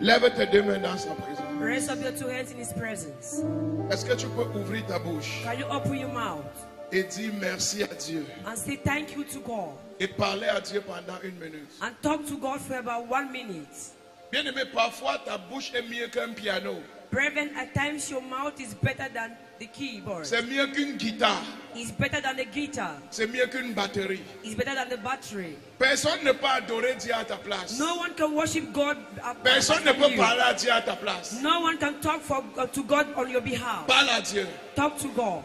Lève tes deux mains dans sa présence. Raise up your two hands in His presence. Est-ce que tu peux ouvrir ta bouche Can you open your mouth et dire merci à Dieu and say thank you to God et parler à Dieu pendant 1 minute? and talk to God for about 1 minute? Bien-aimé, parfois ta bouche est mieux qu'un piano. Brethren, at times your mouth is better than the keyboard. C'est mieux qu'une guitare. It's better than the guitar. C'est mieux qu'une batterie. It's better than the battery. Personne ne peut adorer Dieu à ta place. No one can worship God. Personne ne peut you. parler à Dieu à ta place. No one can talk to God on your behalf. Parle à Dieu. Talk to God.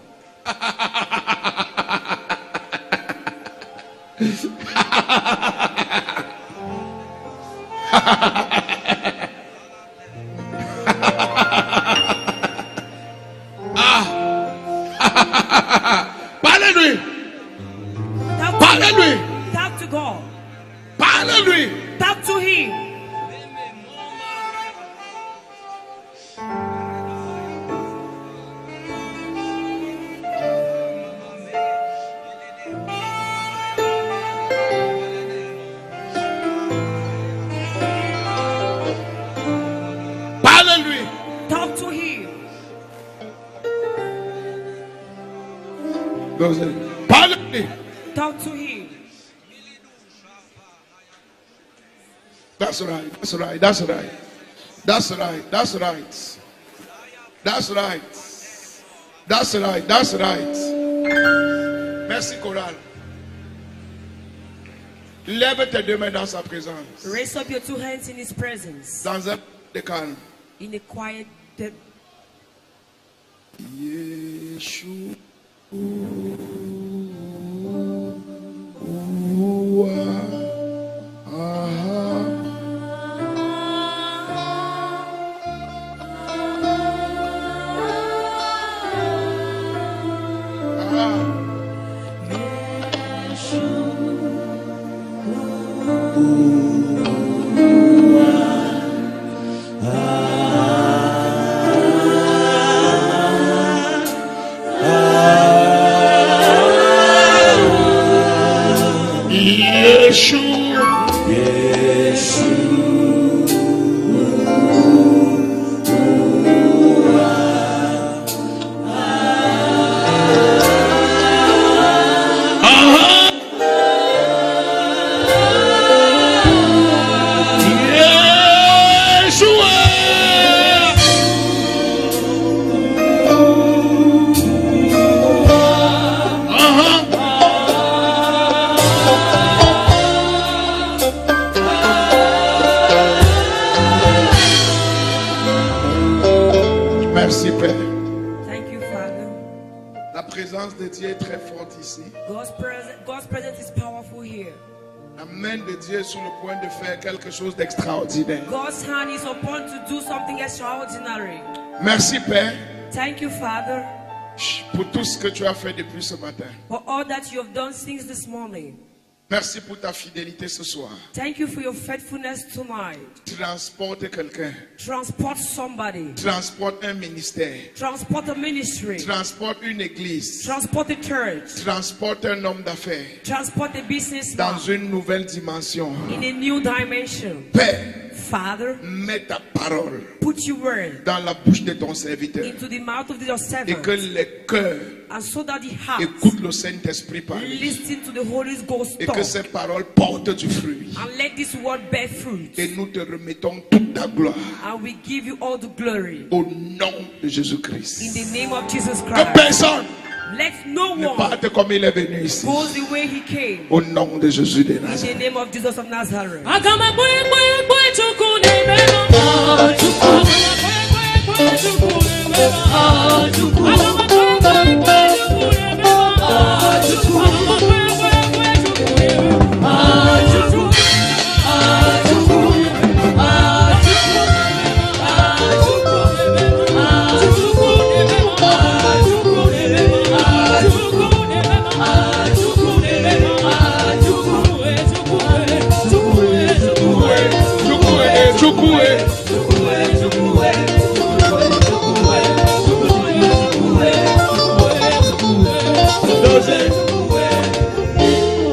Parle-lui. Parle-lui. Talk to God. Parle-lui. Talk to Him. Parle-lui. Talk to Him. Parle-lui. Talk to Him. That's right. That's right. That's right. That's right. That's right. That's right. That's right. That's right. Merci, Coral. Lève tes deux mains dans sa présence. Raise up your two hands in His presence. Dans un de calme. In a quiet. Yeshua. Merci Père. Thank you, Father. La présence de Dieu est très forte ici. God's presence is powerful here. La main de Dieu est sur le point de faire quelque chose d'extraordinaire. God's hand is upon to do something extraordinary. Merci Père Thank you, Father, pour tout ce que tu as fait depuis ce matin. for all that you have done since this morning. Merci pour ta fidélité ce soir. Thank you for your faithfulness tonight. Transporte quelqu'un. Transport somebody. Transporte un ministère. Transport a ministry. Transporte une église. Transport a church. Transporte un homme d'affaires Transport a businessman dans une nouvelle dimension. in a new dimension. Père, Father, mets ta parole put your word dans la bouche de ton serviteur into the mouth of your et que servant, les cœurs and so that the heart écoutent le Saint-Esprit parler listen to the Holy Ghost et talk, que ces paroles portent du fruit. and let this word bear fruit. Et nous te remettons toute ta gloire And we give you all the glory au nom de Jésus-Christ. in the name of Jesus Que Christ. personne Let no ne one parte comme il est venu ici. go the way he came. Au nom de Jésus de In the Nazareth. name of Jesus of Nazareth.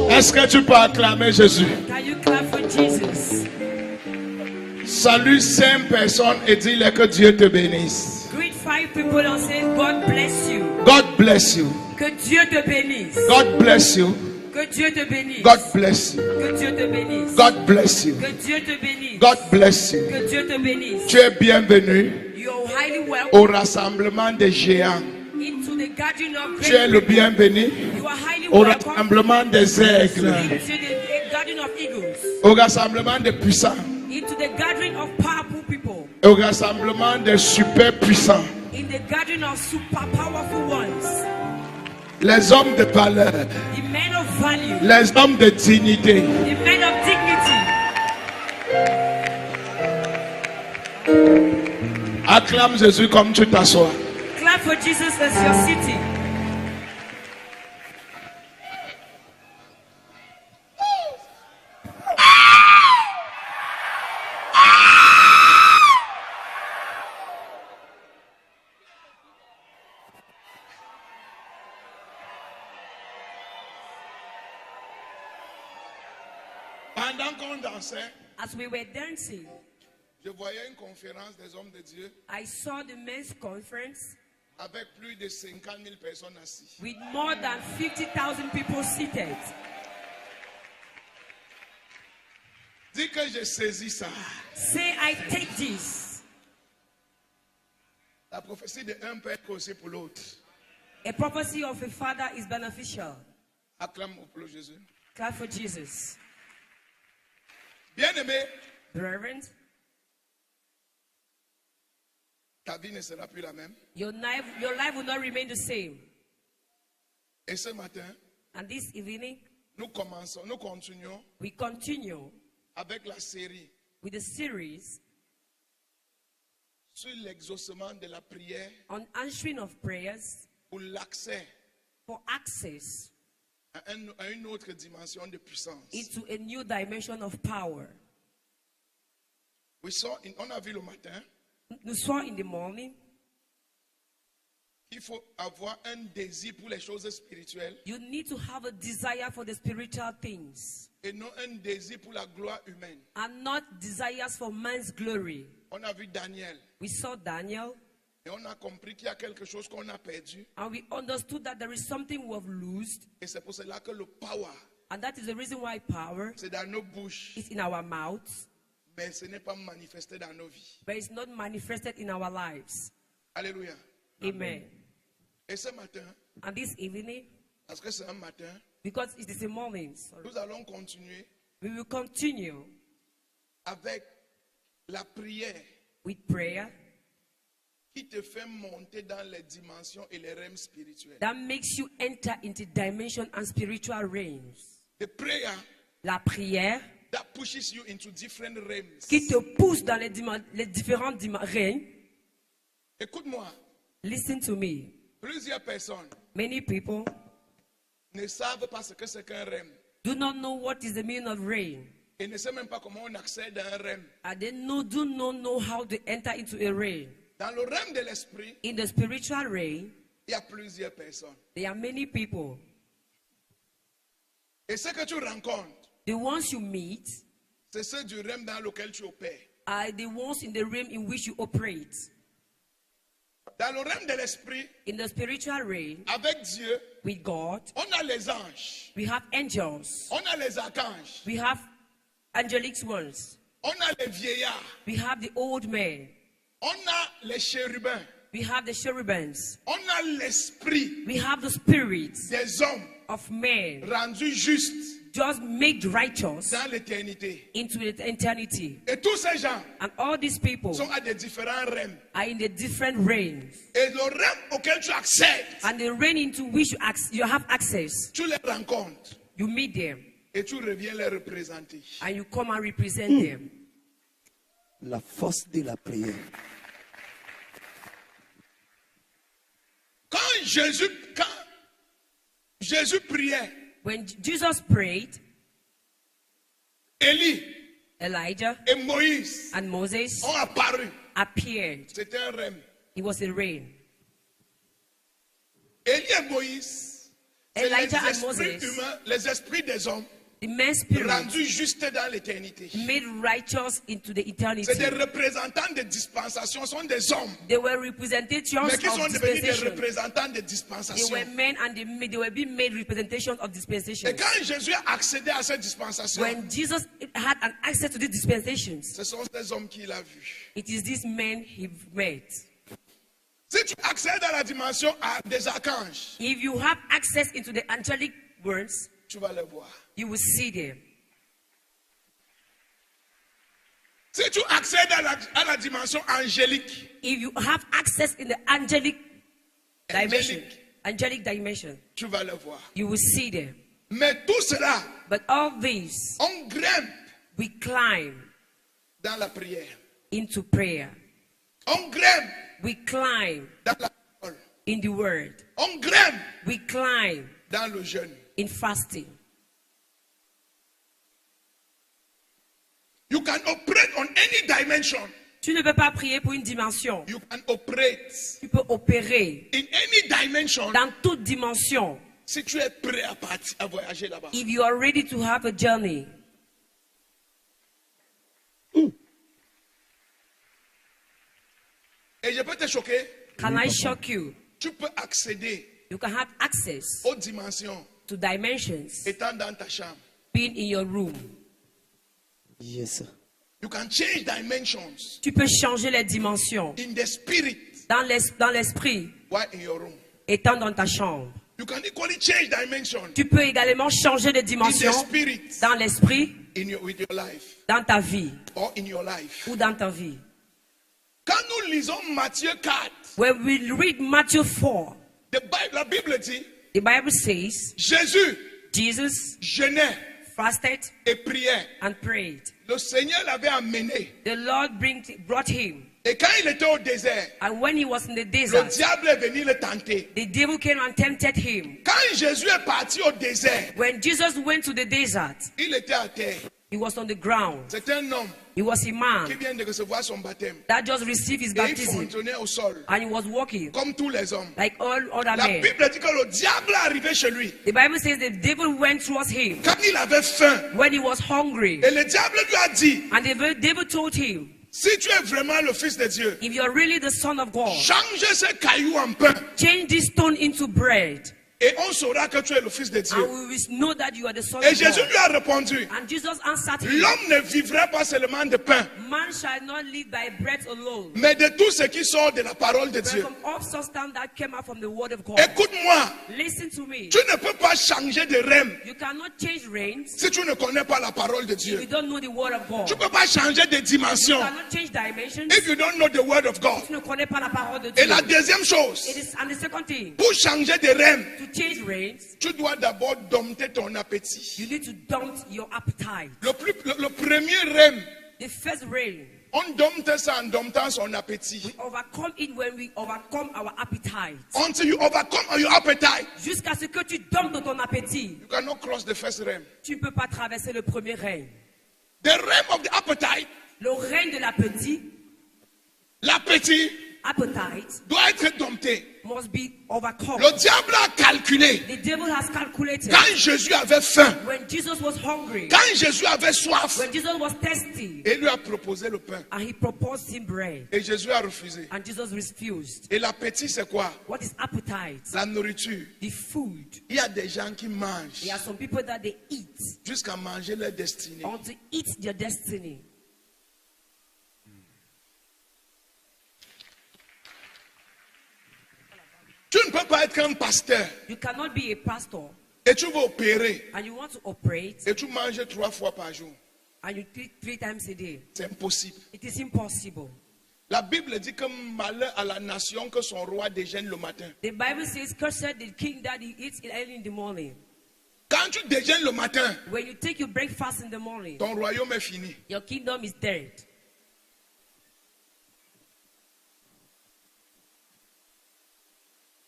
Est-ce que tu peux acclamer Jésus? Can you clap for Jesus? Salue 5 personnes et dis-leur que Dieu te bénisse. Greet 5 people and say, God bless you. God bless you. Que Dieu te bénisse. God bless you. Que Dieu te bénisse. God bless you. Que Dieu te bénisse. God bless you. Que Dieu te bénisse. God bless you. Que Dieu te bénisse. Tu es bienvenu You're highly welcome au rassemblement des géants. into the gathering of Tu es le great people. bienvenu You are highly au welcome rassemblement des aigles, into the gathering of eagles. au rassemblement des puissants, Into the gathering of powerful people. au rassemblement des super puissants, In the gathering of super powerful ones. les hommes de valeur, The men of value. les hommes de dignité. The men of dignity. Acclame Jésus comme tu t'assois. Clap for Jesus as you're sitting. Pendant qu'on dansait, As we were dancing, je voyais une conférence des hommes de Dieu I saw the men's conference avec plus de 50 000 personnes assises. with more than 50,000 people seated. Dis que j'ai saisi ça. Say, I take this. La prophétie de un peut être aussi pour l'autre. A prophecy of a father is beneficial. Acclame pour Jésus. Clap for Jesus. Bien-aimé, Brethren, ta vie ne sera plus la même. your life will not remain the same. Et ce matin, And this evening, nous continuons we continue avec la série with the series sur l'exaucement de la prière on answering of prayers pour l'accès for access à une autre dimension de puissance. into a new dimension of power. On a vu le matin Nous sommes in the morning. qu'il faut avoir un désir pour les choses spirituelles You need to have a desire for the spiritual things et non un désir pour la gloire humaine. and not desires for man's glory. On a vu Daniel We saw Daniel et on a compris qu'il y a quelque chose qu'on a perdu and we understood that there is something we have lost, et c'est pour cela que le power, and that is the reason why power c'est dans nos bouches, is in our mouths, mais ce n'est pas manifesté dans nos vies. but it's not manifested in our lives. Alléluia. Amen. Et ce matin, And this evening, parce que c'est un matin, because it is a morning, nous allons continuer we will continue avec la prière with prayer qui te fait monter dans les dimensions et les realms spirituels. that makes you enter into dimension and spiritual realms. The prayer La prière that pushes you into different realms. qui te pousse dans les différents règnes. Écoute-moi, Listen to me. plusieurs personnes Many people ne savent pas ce que c'est qu'un realm do not know what is the meaning of rain. et ne savent même pas comment on accède à un realm. And they do not know how to enter into a rain. Dans le realm de l'esprit, In the spiritual rain, il y a plusieurs personnes. there are many people. Et ce que tu rencontres, The ones you meet c'est ceux du realm dans lequel tu opères. are the ones in the realm in which you operate. Dans le realm de l'esprit, In the spiritual realm, avec Dieu, with God, on a les anges, we have angels. on a les archanges, We have angelic ones. on a les vieillards, We have the old men. on a les chérubins, We have the cherubims. on a l'esprit We have the spirits des hommes of men rendus justes just made righteous dans l'éternité. into eternity. Et tous ces gens And all these people sont à des différents realms. are in the different reigns. Et le realm auquel tu accèdes, And the reign into which you have access, tu les rencontres you meet them et tu reviens les représenter. and you come and represent them. La force de la prière. Quand Jésus priait, When Jesus prayed, Élie Elijah et Moïse and Moses ont apparu. appeared. C'était un realm. It was a rain. Élie et Moïse, c'est Elijah and les esprits Moses humains, les esprits des hommes The man's spirit rendus justes dans l'éternité. made righteous into the eternity. C'est des représentants de dispensation, sont des hommes, They were representations mais qui sont of devenus des dispensation. représentants de They dispensation. were men and they were being made representations of Et dispensation. quand Jésus a accédé à cette dispensation, When Jesus had an access to these dispensations, ce sont ces hommes qu'il a vus. it is these men he met. Si tu accèdes à la dimension des archanges, If you have access into the angelic words, tu vas les voir. you will see them. Si tu accèdes à la dimension angélique, If you have access in the angelic dimension, tu vas les voir. you will see them. Mais tout cela, But all these, on grimpe we climb dans la prière. into prayer. On grimpe We climb dans la parole. in the word. On grimpe We climb dans le jeûne. in fasting. You can operate on any dimension. Tu ne peux pas prier pour une dimension. You can operate Tu peux opérer in any dimension dans toute dimension si tu es prêt à voyager là-bas. if you are ready to have a journey. Et je peux te choquer. Can I shock you? Tu peux accéder You can have access aux dimensions to dimensions étant dans ta chambre. being in your room. Yes, sir. You can change dimensions Tu peux changer les dimensions in the spirit dans l'esprit while in your room. étant dans ta chambre. You can equally change dimensions Tu peux également changer de in the dimension spirit dans l'esprit, with your life dans ta vie or in your life. ou dans ta vie. Quand nous lisons Matthieu 4, When we read Matthew 4, la Bible dit, the Bible says Jésus Jesus jeûnait fasted et priait. and prayed. Le Seigneur l'avait amené. The Lord brought him. Et quand il était au désert, And when he was in the le desert, diable est venu le tenter. the devil came and tempted him. Quand Jésus est parti au désert, When Jesus went to the desert, il était à terre. he was on the ground. C'est un homme He was a qui man vient de recevoir son baptême. that just received his Et il baptism. fonctionnait au sol, And he was walking comme tous les hommes. like all other La men. Bible dit que le diable est arrivé chez lui. The Bible says the devil went towards him Quand il avait faim, when he was hungry. et le diable lui a dit, And the devil told him, si tu es vraiment le Fils de Dieu, if you're really the Son of God, change ces cailloux en pain. change this stone into bread. Et on saura que tu es le Fils de Dieu. And we will know that you are the Son Et of Jésus God. lui a répondu, And Jesus answered him, l'homme ne vivrait pas seulement de pain, man shall not live by bread alone, mais de tout ce qui sort de la parole de but Dieu. from all substance that came out from the word of God. Écoute-moi, Listen to me. tu ne peux pas changer de rêve You cannot change reigns si tu ne connais pas la parole de if Dieu. you don't know the word of God. Tu ne peux pas changer de You dimension cannot change dimensions if you don't know the word of God. tu ne connais pas la parole de Et Dieu. la deuxième chose, And the second thing, pour changer de rêve, to change reigns, tu dois d'abord dompter ton appétit. you need to dump your appetite. Le premier rêve, The first reign, on dompte ça en domptant son appétit. we overcome it when we overcome our appetite. Until you overcome your appetite, Jusqu'à ce que tu domptes ton appétit, you cannot cross the first realm. tu ne peux pas traverser le premier règne. The realm of the appetite, Le règne de l'appétit, l'appétit appetite, doit être dompté. must be overcome. Le diable a calculé. The devil has calculated. Quand Jésus avait faim, When Jesus was hungry, quand Jésus avait soif, when Jesus was thirsty, il lui a proposé le pain. and he proposed him bread, Et Jésus a refusé. and Jesus refused. Et l'appétit, c'est quoi? What is appetite? La nourriture. The food. Il y a des gens qui mangent There are some people that they eat jusqu'à manger leur destinée. or to eat their destiny. Tu ne peux pas être un pasteur You cannot be a pastor et tu vas opérer and you want to operate et tu manges 3 fois par jour. and you eat 3 times a day. C'est impossible. It is impossible. La Bible dit que malheur à la nation que son roi déjeune le matin. The Bible says, cursed the king that he eats early in the morning. Quand tu déjeunes le matin, When you take your breakfast in the morning, ton royaume est fini. your kingdom is dead.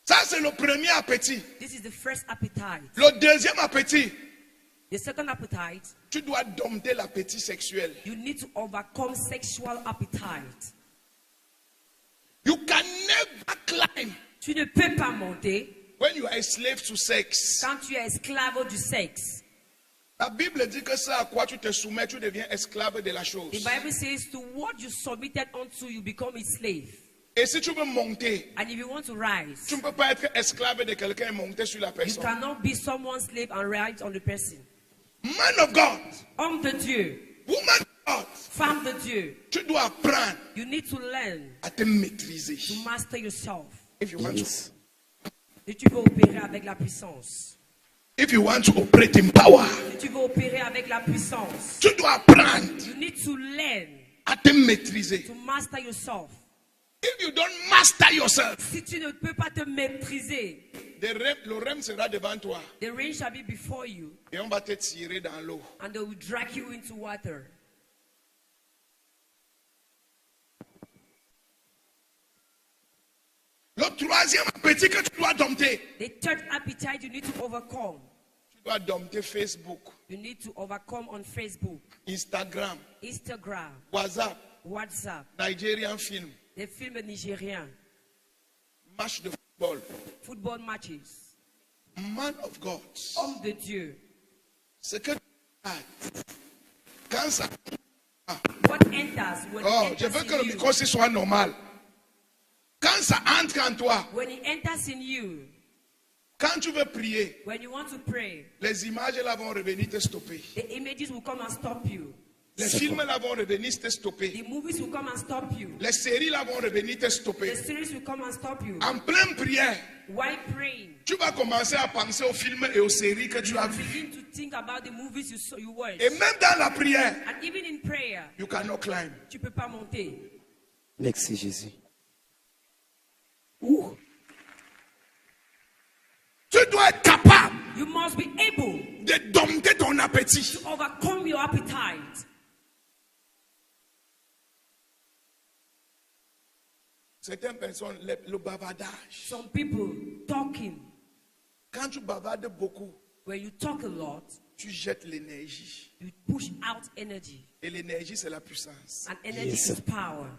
Ça, c'est le premier appétit. This is the first appetite. Le deuxième appétit, The second appetite, tu dois dompter l'appétit sexuel. you need to overcome sexual appetite. You can never climb Tu ne peux pas monter when you are a slave to sex. quand tu es esclave du sexe. La Bible dit que ça à quoi tu te soumets, tu deviens esclave de la chose. The Bible says to what you submitted unto, you become a slave. Et si tu veux monter, And if you want to rise, tu ne peux pas être esclave de quelqu'un et monter sur la you personne. cannot be someone's slave and rise on the person. Man of God, Homme de Dieu, woman of God, femme de Dieu, tu dois apprendre you need to learn à te maîtriser. to master yourself. If you want to, Yes. Si tu veux opérer avec la puissance, if you want to operate in power, si tu veux opérer avec la puissance, tu dois apprendre you need to learn à te maîtriser. to master yourself. If you don't master yourself, Si tu ne peux pas te maîtriser, le rem sera devant toi the rain shall be before you, et on va te tirer dans l'eau. and they will drag you into water. Le troisième appétit que tu dois dompter, The third appetite you need to overcome. tu dois dompter Facebook, You need to overcome on Facebook, Instagram, Instagram, WhatsApp, WhatsApp, Nigerian film, des films nigériens, match de football. football matches. Man of God, Homme de Dieu, ce que tu as, quand ça... what enters when Oh, it je veux enters que le in micro you, aussi soit normal. Quand ça entre en toi, when it enters in you, quand tu veux prier, when you want to pray, les images là vont revenir te stopper. the images will come and stop you. Les films là vont revenir te stopper. The movies will come and stop you. Les séries là vont revenir te The stopper. series will come and stop you. En pleine prière, While praying, tu vas commencer à penser aux films et aux séries que tu as vues. begin to think about the movies you saw, you watched. Et même dans la prière, And even in prayer, you cannot climb. tu peux pas monter. Merci Jésus. Tu dois être capable You must be able de dompter ton appétit. to overcome your appetite. Certaines personnes, le bavardage. Some people talking. Quand tu bavardes beaucoup, When you talk a lot, tu jettes l'énergie. you push out energy. Et l'énergie, c'est la puissance. And energy Yes. is power.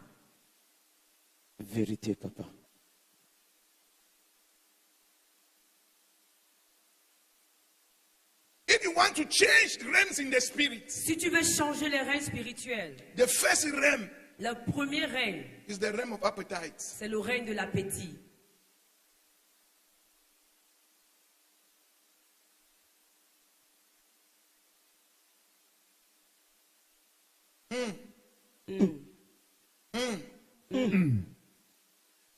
Vérité, papa. If you want to change realms in the spirit, Si tu veux changer les règnes spirituels, the first realm le premier règne, is the realm of appetite. c'est le règne de l'appétit.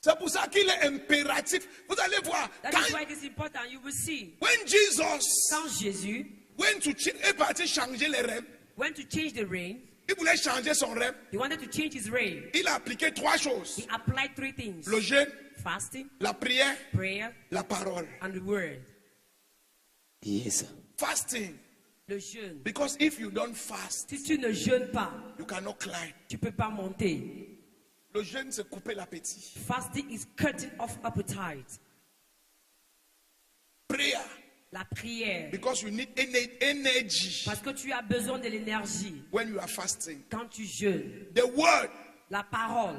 C'est pour ça qu'il est impératif. Vous allez voir, That quand, is why it is important. You will see. when Jesus Quand Jésus est parti changer les rêves, went to change the reign, il voulait changer son rêve, he wanted to change his reign. il a appliqué trois choses. He applied three things: Le jeûne, fasting, la prière, prayer, la parole. and the word. Yes. Fasting. Le jeûne. Because if you don't fast, Si tu ne jeûnes pas, you cannot climb. tu peux pas monter. Le jeûne, c'est couper l'appétit. Fasting is cutting off appetite. Prayer. La prière. Because you need energy Parce que tu as besoin de l'énergie when you are fasting. quand tu jeûnes. The word, La parole.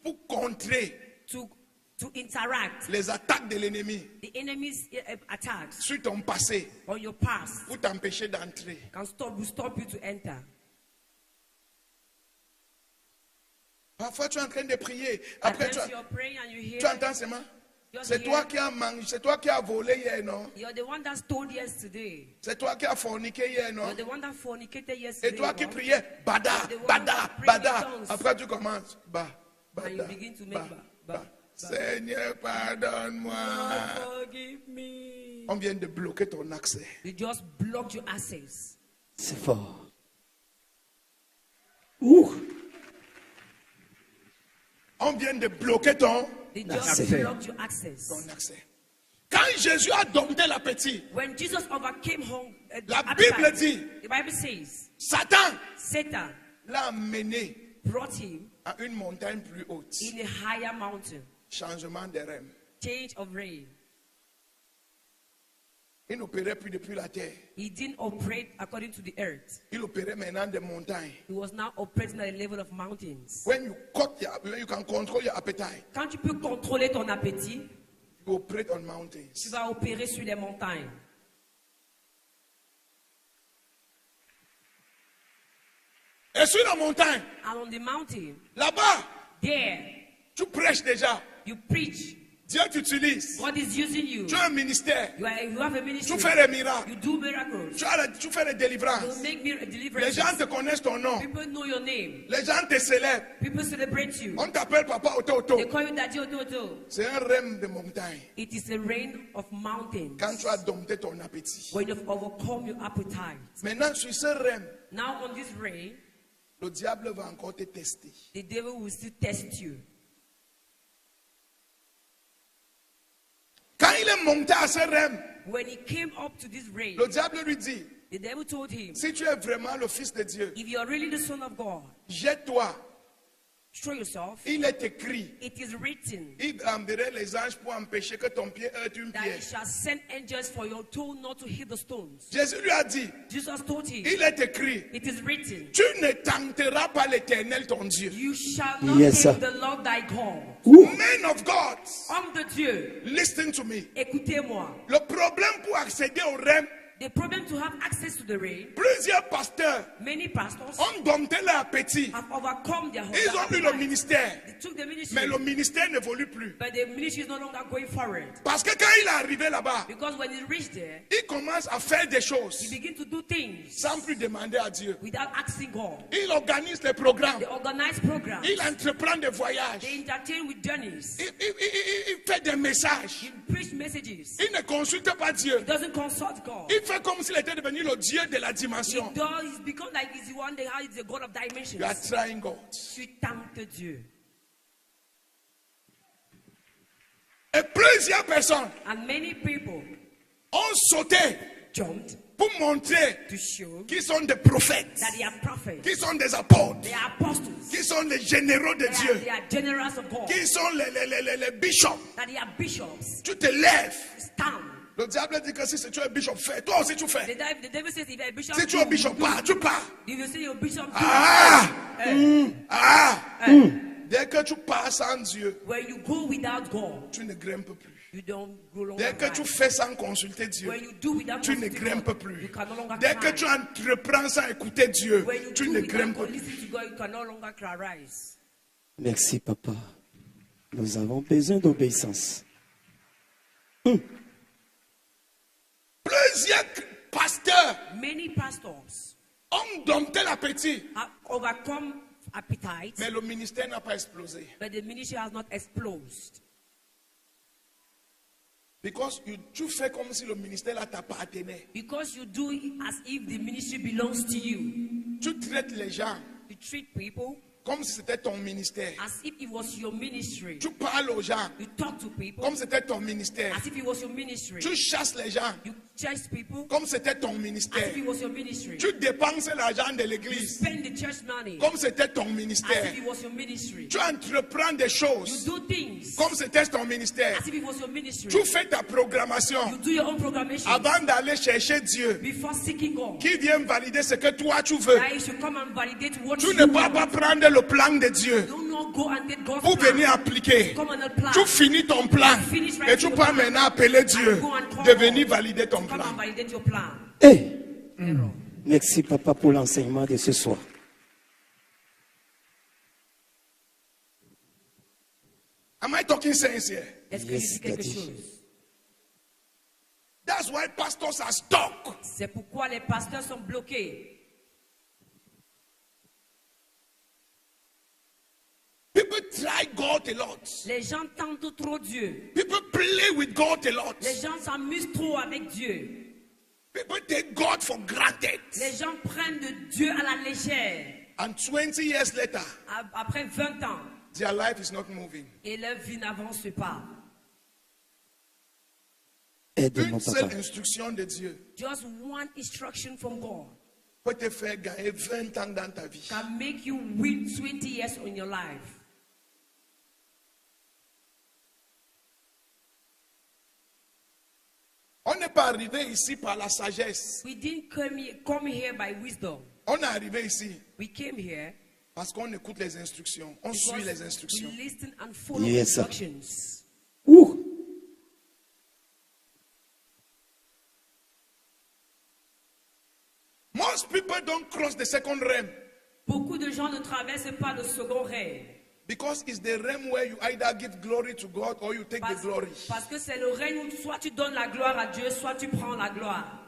pour contrer To interact. les attaques de l'ennemi The enemy's attacks sur ton passé, on your past pour t'empêcher d'entrer. will stop you to enter. Parfois, tu es en train de prier. At Après, times you're praying and you tu hear, entends seulement. Just C'est toi hear. qui as mangé, c'est toi qui as volé hier, non? You're the one that stole yesterday. C'est toi qui as forniqué hier, non? You're the one that fornicated Et yesterday. toi qui no? priais, bada, You're the one bada, that prayed in bada. tongues. Après, tu commences, And you bada, begin to make ba. Seigneur, pardonne-moi. Oh, forgive me. On vient de bloquer ton accès. You just blocked your access. C'est fort. Ouh. On vient de bloquer ton They just Access. blocked your access. accès. Quand Jésus a dompté l'appétit, When Jesus overcame la appetite, Bible dit, the Bible says, Satan Satan l'a amené brought him à une montagne plus haute. in a higher mountain. Changement de rêve. Change of reign. Il n'opérait plus depuis la terre. He didn't operate according to the earth. Il opérait maintenant des montagnes. He was now operating at the level of mountains. When you can control your appetite, Quand tu peux contrôler ton appétit, you operate on tu mountains. vas opérer sur les montagnes. Et sur la montagne, And on the mountain, là-bas, there, tu prêches déjà. you preach. Dieu t'utilise. God is using you. Tu as un ministère. You have a ministry. Tu fais des miracles. You do miracles. Tu fais des You délivrances. make Les deliverances. gens te connaissent ton nom. People know your name. Les gens te célèbrent. People celebrate you. On t'appelle Papa Oto They Oto. call you Daddy Ototo. C'est un rêve de montagne. It is a rain of mountains. Quand tu as dompté ton appétit. When you've overcome your appetite. Maintenant, sur ce rêve, Now on this rain, le diable va encore te tester. the devil will still test you. Quand il est monté à ce rêve, When he came up to this rain, le diable lui dit, the devil told him, si tu es vraiment le Fils de Dieu, if you are really the Son of God, jette-toi. show yourself. Il est écrit, It is written il enverrait les anges pour empêcher que ton pied heurte une that he pierre. shall send angels for your toe not to hit the stones. Jésus lui a dit, Jesus told him, il est écrit, it is written, tu ne tenteras pas l'Éternel ton Dieu. you shall not Yes, tempt sir. the Lord thy God. Men of God, Homme de Dieu, listen to me. écoutez-moi. Le problème pour accéder au rêve, The problem to have access to the rain, plusieurs pasteurs many pastors ont dompté leur appétit. have overcome their Ils ont eu le appetite. ministère, They took the ministry, mais le ministère n'évolue plus. but the ministry is no longer going forward. Parce que quand il est arrivé là-bas, Because when he reached there, il commence à faire des he choses began to do things sans plus demander à Dieu. without asking God. Il organise des programmes, They organize programs. il entreprend des voyages, They entertain with journeys. il fait des messages. He preach messages. Il ne consulte pas Dieu. He doesn't consult God. Il fait comme s'il était devenu le Dieu de la He dimension. does. He's become like he's the one that is the God of dimensions. You are trying God. Tu temptes Dieu. Et plusieurs personnes And many people ont sauté jumped pour montrer to show qu'ils sont des prophètes, that they are prophets. qu'ils sont des apôtres, They are apostles. qu'ils sont les généraux de Dieu, They are generals of God. qu'ils sont les bishops. That they are bishops. Tu te lèves. Stand. Le diable dit que si tu es bishop, fais. Toi aussi tu fais. The devil says if you're a bishop, Si tu es bishop, pars, tu pars. if you say you're a bishop, do. Ah! Eh, Ah! eh. Dès que tu pars sans Dieu, When you go without God, tu ne grimpes plus. you don't go longer. Dès que tu fais sans consulter Dieu, When you do without tu ne consulting grimpes God, plus. you can no longer Dès que climb. tu entreprends sans écouter Dieu, When you tu do ne without grimpes God, plus. listen to God, you can no longer rise. Merci, papa. Nous avons besoin d'obéissance. Plusieurs pasteurs Many pastors ont dompté l'appétit, have overcome appetite, mais le ministère n'a pas explosé. but the ministry has not exploded. Because tu fais comme si le ministère là t'appartenait. Because you do it as if the ministry belongs to you. Tu traites les gens You treat people comme si c'était ton ministère. as if it was your ministry. Tu parles aux gens You talk to people comme si c'était ton ministère. as if it was your ministry. Tu chasses les gens You chase people comme si c'était ton as ministère. if it was your ministry. Tu dépenses l'argent de l'église Spend the church money comme si c'était ton as ministère. if it was your ministry. Tu entreprends des You choses do things comme si c'était ton ministère. as if it was your ministry. Tu fais ta programmation You do your own programmation avant d'aller chercher Dieu before seeking God. qui vient valider ce que toi tu veux. That he should come and validate what Tu you ne peux want. pas prendre le plan de Dieu Do not go and get God's pour plan. venir appliquer. Come on, plan. Tu finis ton plan et tu peux maintenant appeler Dieu de venir valider ton Come plan. and validate your plan. Eh, Error. merci, papa, pour l'enseignement de ce soir. Am I talking sense here? Est-ce que Yes, je dis quelque Daddy. chose? That's why pastors are stuck. C'est pourquoi les pasteurs sont bloqués. People try God a lot. Les gens tentent trop Dieu. People play with God a lot. Les gens s'amusent trop avec Dieu. People take God for granted. Les gens prennent de Dieu à la légère. And 20 years later, Après 20 ans, their life is not moving. et leur vie n'avance pas. Aide-moi, Une seule papa. instruction de Dieu Just one instruction from God peut te faire gagner 20 ans dans ta vie. can make you win 20 years in your life. On n'est pas arrivé ici par la sagesse. We didn't come here by wisdom. On est arrivé ici We came here parce qu'on écoute les instructions. On suit because les instructions. we listen and follow Yes, sir. instructions. Ouh, Most people don't cross the second realm Beaucoup de gens ne traversent pas le second règne. Because it's the realm where you either give glory to God or you take the glory. Parce que c'est le règne où soit tu donnes la gloire à Dieu, soit tu prends la gloire.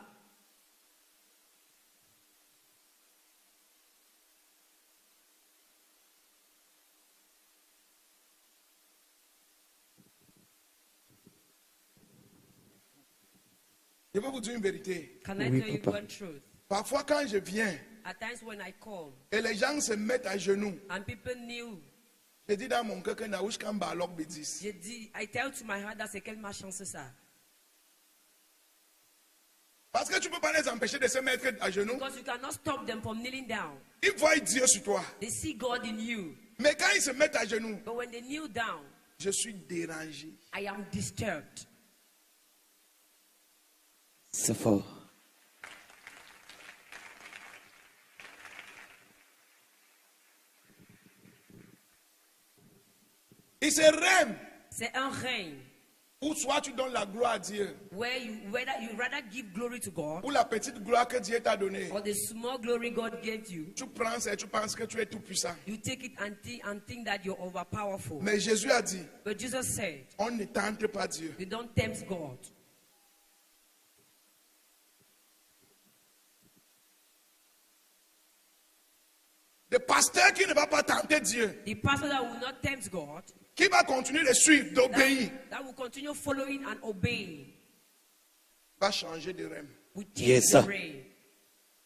Je vais vous dire une vérité. Can I Oui, tell you papa. one truth? Parfois quand je viens At times when I come et les gens se mettent à genoux, and people kneel, je dis dans mon cœur que Naouch Kamba alors bédis. je dis, I tell to my heart that c'est quelle malchance ça. Parce que tu ne peux pas les empêcher de se mettre à genoux. Because you cannot stop them from kneeling down. Ils voient Dieu sur toi. They see God in you. Mais quand ils se mettent à genoux, But when they kneel down, je suis dérangé. I am disturbed. C'est fort. Il se rêve C'est un règne où soit tu donnes la gloire à Dieu, where you rather give glory to God ou la petite gloire que Dieu t'a donnée. or the small glory God gave you. Tu prends ça et tu penses que tu es tout puissant. You take it and think that you're overpowerful. Mais Jésus a dit, But Jesus said, on ne tente pas Dieu. you don't tempt God. Le pasteur qui ne va pas tenter Dieu, The pastor that will not tempt God, qui va continuer de suivre, d'obéir, that will continue following and obeying, va changer de rêve. will change Yes, the sir. reign.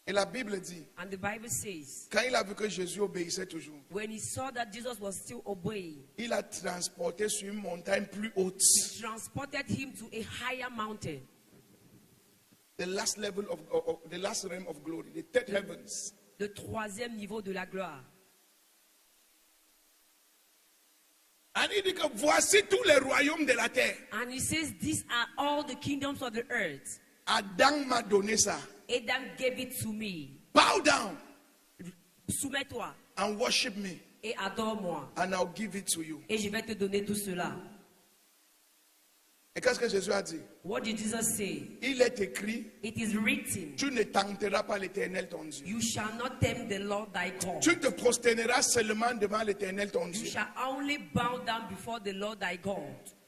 Et la Bible dit, And the Bible says, quand il a vu que Jésus obéissait toujours, when he saw that Jesus was still obeying, il a transporté sur une montagne plus haute. he transported him to a higher mountain. The last level of the last realm of glory, the third heavens. Le troisième niveau de la gloire. Et il dit que voici tous les royaumes de la terre. And he says, these are all the kingdoms of the earth. Adam m'a donné ça. Adam gave it to me. Bow down Soumets-toi and worship me, et adore-moi. and I'll give it to you. Et je vais te donner tout cela. Et qu'est-ce que Jésus a dit? What did Jesus say? Il est écrit, It is written, tu ne tenteras pas l'Éternel ton Dieu. you shall not tempt the Lord thy God. Tu te prosterneras seulement devant l'Éternel ton You Dieu. shall only bow down before the Lord thy God.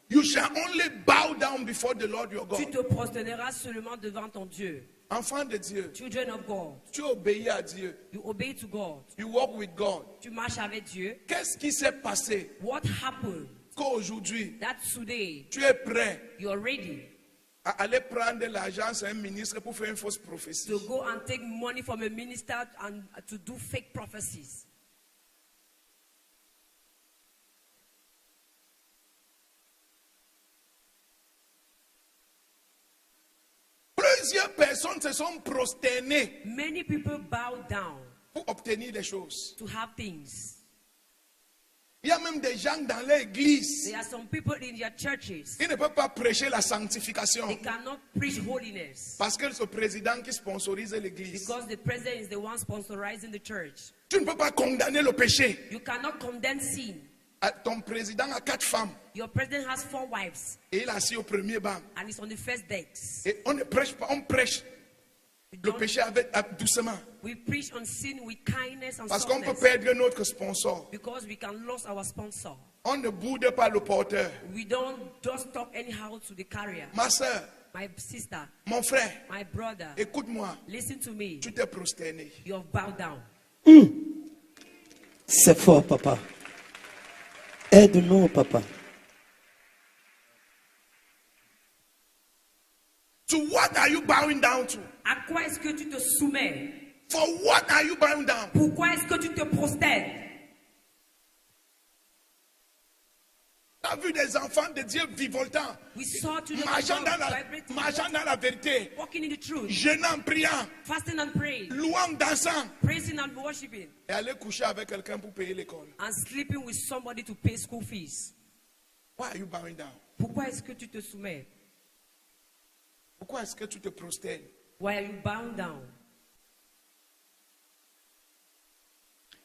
You shall only bow down before the Lord your Tu God. te prosterneras seulement devant ton Dieu. Enfant de Dieu, Children of God, tu obéis à Dieu. you obey to God. You walk with God. Tu marches avec Dieu. Qu'est-ce qui s'est passé What happened? qu'aujourd'hui, That today tu es prêt you're ready à aller prendre l'argent à un ministre pour faire une fausse prophétie? to go and take money from a minister and to do fake prophecies. Plusieurs personnes se sont prosternées Many people bow down pour obtenir des choses. to have things. Il y a même des gens dans l'église There are some people in their churches, qui ne peuvent pas prêcher la sanctification they cannot preach holiness parce que c'est le président qui sponsorise l'église. because the president is the one sponsorizing the church. Tu ne peux pas condamner le péché. You cannot condemn sin. Ton président a 4 femmes Your president has 4 wives et il est assis au premier banc. and is on the first decks. Et on ne prêche pas, on prêche We le don't- péché doucement. We preach on sin with kindness and Parce qu'on peut softness perdre notre sponsor. because we can lose our sponsor. On ne boude pas le porteur. We don't just talk anyhow to the carrier. Ma soeur, My sister, mon frère, my brother, écoute-moi. listen to me. Tu t'es prosterné. You have bowed down. C'est fort, papa. Aide-nous, papa. To what are you bowing down to? À quoi est-ce que tu te soumets? For what are you bowing down? Pourquoi est-ce que tu te prosternes? Tu as vu des enfants de Dieu vivoltant, We saw children of marchant God dans vibrating, marchant dans la vérité, walking in the truth, jeûnant, priant, fasting and praying, louant, dansant, praising and worshiping, et aller coucher avec quelqu'un pour payer l'école. and sleeping with somebody to pay school fees. Why are you bowing down? Pourquoi est-ce que tu te soumets? Pourquoi est-ce que tu te prosternes? Why are you bound down?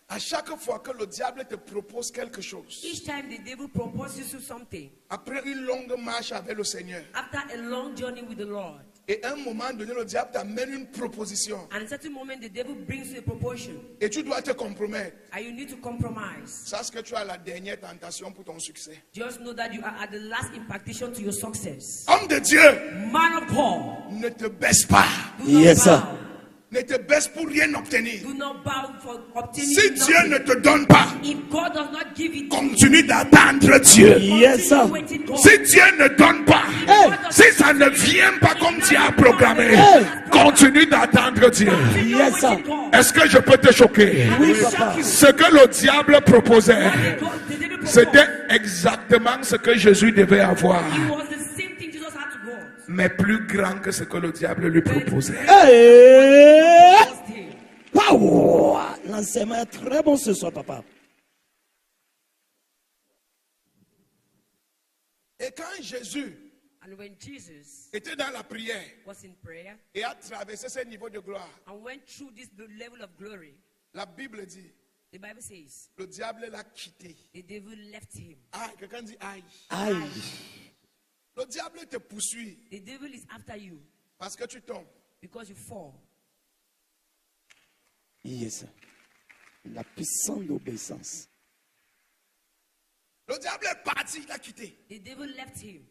À chaque fois que le diable te propose quelque chose, Each time the devil proposes you something, après une longue marche avec le Seigneur, after a long journey with the Lord, Et à un moment donné, le diable t'amène une proposition. And at a certain moment, the devil brings you a proportion. Et tu dois te compromettre. And you need to compromise. Sache que tu as la dernière tentation pour ton succès. Just know that you are at the last impactation to your success. Homme de Dieu, Man of God, ne te baisse pas. do not Yes, sir. bow. Ne te baisse pour rien obtenir. Do not bow for obtaining Si nothing. Dieu ne te donne pas, If God does not give it to you, continue d'attendre Dieu. Yes, sir. continue waiting God. Si Dieu ne donne pas, si ça ne vient pas comme Dieu a programmé, continue d'attendre Dieu. Continue Yes, sir. waiting God. Est-ce que je peux te choquer? Oui, papa. Ce que le diable proposait, The devil proposed. c'était exactement ce que Jésus devait avoir, It was the same thing Jesus had to go. mais plus grand que ce que le diable lui proposait. Hey! Just him. Wow! L'enseignement est très bon ce soir, papa. Et quand Jésus And when Jesus était dans la prière was in prayer et a traversé ce niveau de gloire, and went through this level of glory, la Bible dit, the Bible says le diable l'a quitté. the devil left him. Aïe, quelqu'un dit aïe. Aïe. Le diable te poursuit The devil is after you parce que tu tombes. because you fall. Yes. La puissance d'obéissance. Le diable est parti, il l'a quitté. The devil left him.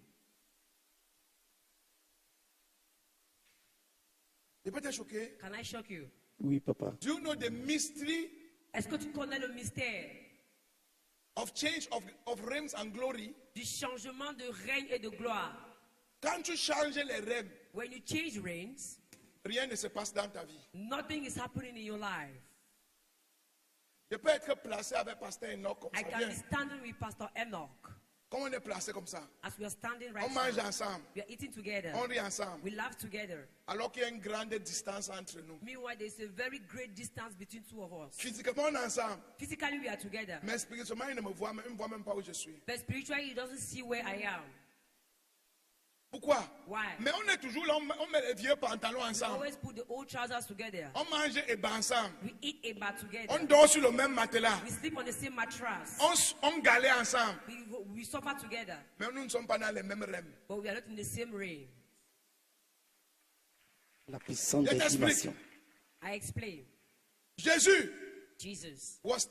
Il peut te choquer. Can I shock you? Oui, papa. Do you know the mystery Est-ce que tu connais le mystère of change of realms and glory? du changement de règne et de gloire? Quand tu changes les règnes, When you change reigns, rien ne se passe dans ta vie. nothing is happening in your life. Je peux être placé avec Pasteur Enoch comme I ça. can Viens. be standing with Pastor Enoch. Comment on est placé comme ça? As we are standing right On mange now, ensemble. we are eating together. On rit ensemble. We laugh together. Alors qu'il y a une grande distance entre nous. Meanwhile, there's a very great distance between two of us. Physiquement, on est ensemble. Physically, we are together. Mais spirituellement, il ne me voit même pas où je suis. But spiritually, he doesn't see where I am. Pourquoi? Why? Mais on est toujours là, on met les vieux pantalons We ensemble. always put the old trousers together. On mange et bat ensemble. We eat a bar together. On dort sur le même matelas. We sleep on the same mattress. On galère ensemble. We suffer together. Mais nous ne sommes pas dans les mêmes règnes. But we are not in the same reign. La puissance Je t'explique. d'activation. I explain. Jésus Jesus was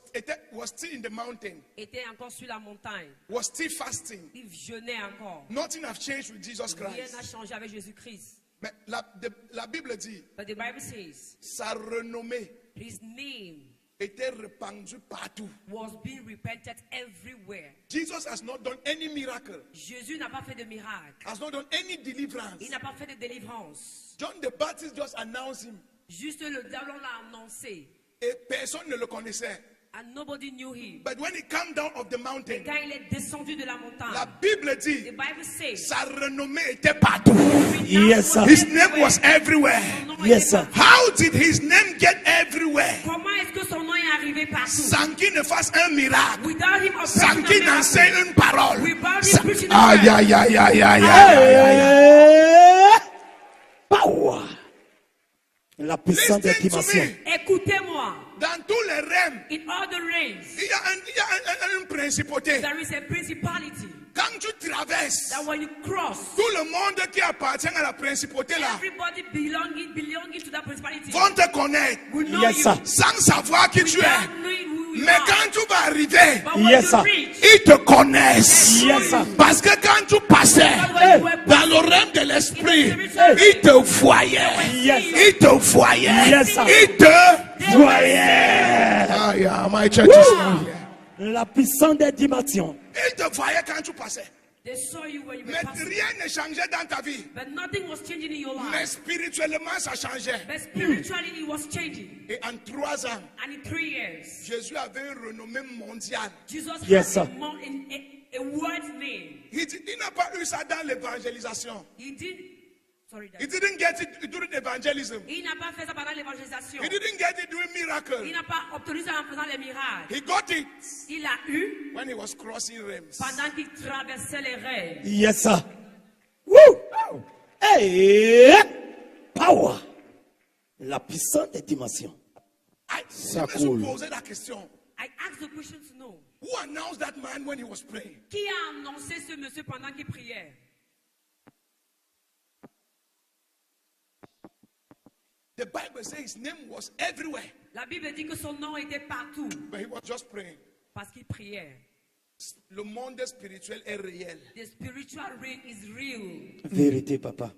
still in the mountain, était encore sur la montagne. was still fasting. Il jeûnait encore. Nothing has changed with Jesus Rien n'a Christ. changé avec Jésus-Christ. Mais la Bible dit, But the Bible says sa renommée his name était répandue partout. was being repented everywhere. Jesus has not done any miracle, Jésus n'a pas fait de miracle. has not done any deliverance. Il n'a pas fait de délivrance. John the Baptist just announced him, Juste le diable l'a annoncé. et personne ne le connaissait. And nobody knew him. But when he came down of the mountain, Quand il est descendu de la montagne, la Bible the dit, Bible says sa renommée était partout. Yes, sir. His name was everywhere. son nom Yes, était sir. partout. How did his name get everywhere? Comment est-ce que son nom est arrivé partout? Sans qu'il ne fasse un miracle, Without him sans operating qu'il a n'enseigne miracle. une parole. Without him preaching a Aïe, word. aïe, aïe, aïe, aïe, aïe, aïe, aïe. Power. La puissance Listen to d'activation. me. Écoutez-moi. Dans tous les règnes, In all the reigns, il y a une principauté. there is a principality Quand tu traverses, that when you cross, tout le monde qui appartient à la principauté là everybody belonging to that principality vont te connaître will know Yes, you sir. sans savoir qui tu es. without knowing who you Mais are. quand tu vas arriver, But when Yes, you sir. reach, ils te connaissent. Yes, sir. Parce que quand tu passais when you were dans le règne de l'esprit, Hey. ils te voyaient. Yes, sir. Ils te voyaient. Yes, sir. Ils te Voyez. Ah, yeah, my church is not here. La puissance des dimensions. Ils te voyaient quand tu passais. they saw you when you were Mais passing. rien ne changeait dans ta vie. But nothing was changing in your Mais life. spirituellement, ça changeait. But spiritually, it was changing. Et en 3 ans, And in 3 years, Jésus avait une renommée mondiale. Jesus Yes, had sir. a word name. Il n'a pas eu ça dans l'évangélisation. He did. Sorry, He Dad. didn't get it during evangelism. Il n'a pas fait ça pendant l'évangélisation. He didn't get it doing Il miracle. n'a pas obtenu ça en faisant les miracles. He got it Il l'a eu when he was crossing realms. pendant qu'il traversait les rêves. Yes, sir. Woo. Hey. Power. La puissance des dimensions. Je me suis coule. posé la question. I asked the question to know. Who announced that man when he was praying? Qui a annoncé ce monsieur pendant qu'il priait? The Bible says his name was everywhere. La Bible dit que son nom était partout But he was just praying. parce qu'il priait. Le monde spirituel est réel. The spiritual realm is real. Vérité, papa.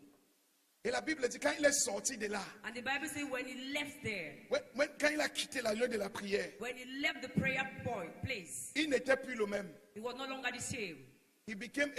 Et la Bible dit quand il est sorti de là, And the Bible says when he left there, quand il a quitté la lieu de la prière, when he left the prayer point place, il n'était plus le même. he was no longer the same. He became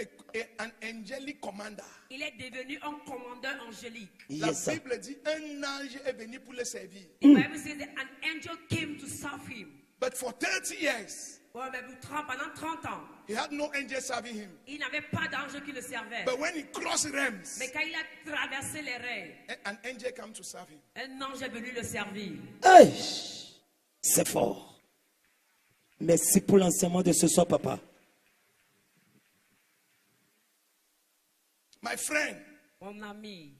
an angelic commander. Il est devenu un commandeur angélique. La Yes, sir. Bible dit un ange est venu pour le servir. The Bible says that an angel came to serve him. But for 30 years, Ouais, mais pendant 30 ans, he had no angel serving him. il n'avait pas d'ange qui le servait. But when he crossed realms, Mais quand il a traversé les reins, an angel came to serve him. un ange est venu le servir. Hey, c'est fort. Merci pour l'enseignement de ce soir, papa. My friend, Mon ami,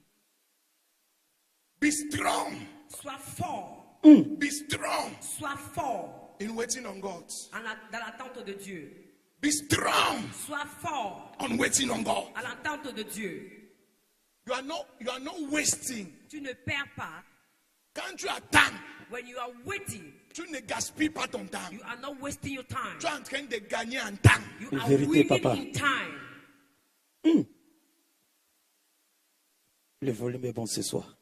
be strong. sois fort. Be strong Sois fort in waiting on God. dans l'attente de Dieu. Be strong Sois fort on waiting on God. à l'attente de Dieu. You are not wasting. Tu ne perds pas. Quand tu attends, When you are waiting, tu ne gaspilles pas ton temps. you are not wasting your time. Tu es en train de gagner en temps. You Une are vérité, winning papa. in time. Le volume est bon ce soir.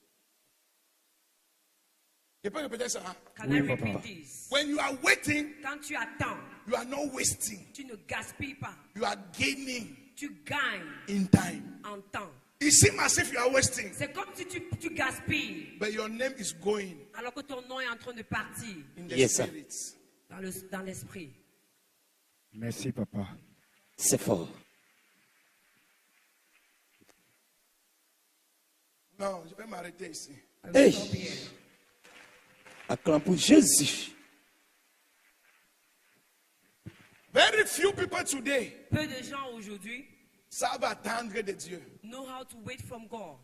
Je peux répéter ça. Hein? Can Oui, I papa. repeat this? When you are waiting, Quand tu attends, you are not wasting. tu ne gaspilles pas. You are gaining Tu gagnes in time. en temps. It seems as if you are wasting, C'est comme si tu gaspilles, but your name is going alors que ton nom est en train de partir in the Yes, sir. spirit. dans l'esprit. Merci, papa. C'est fort. Non, je vais m'arrêter ici. Hey, Stop here. acclame pour Jésus. Very few people today Peu de gens aujourd'hui savent attendre de Dieu. know how to wait from God.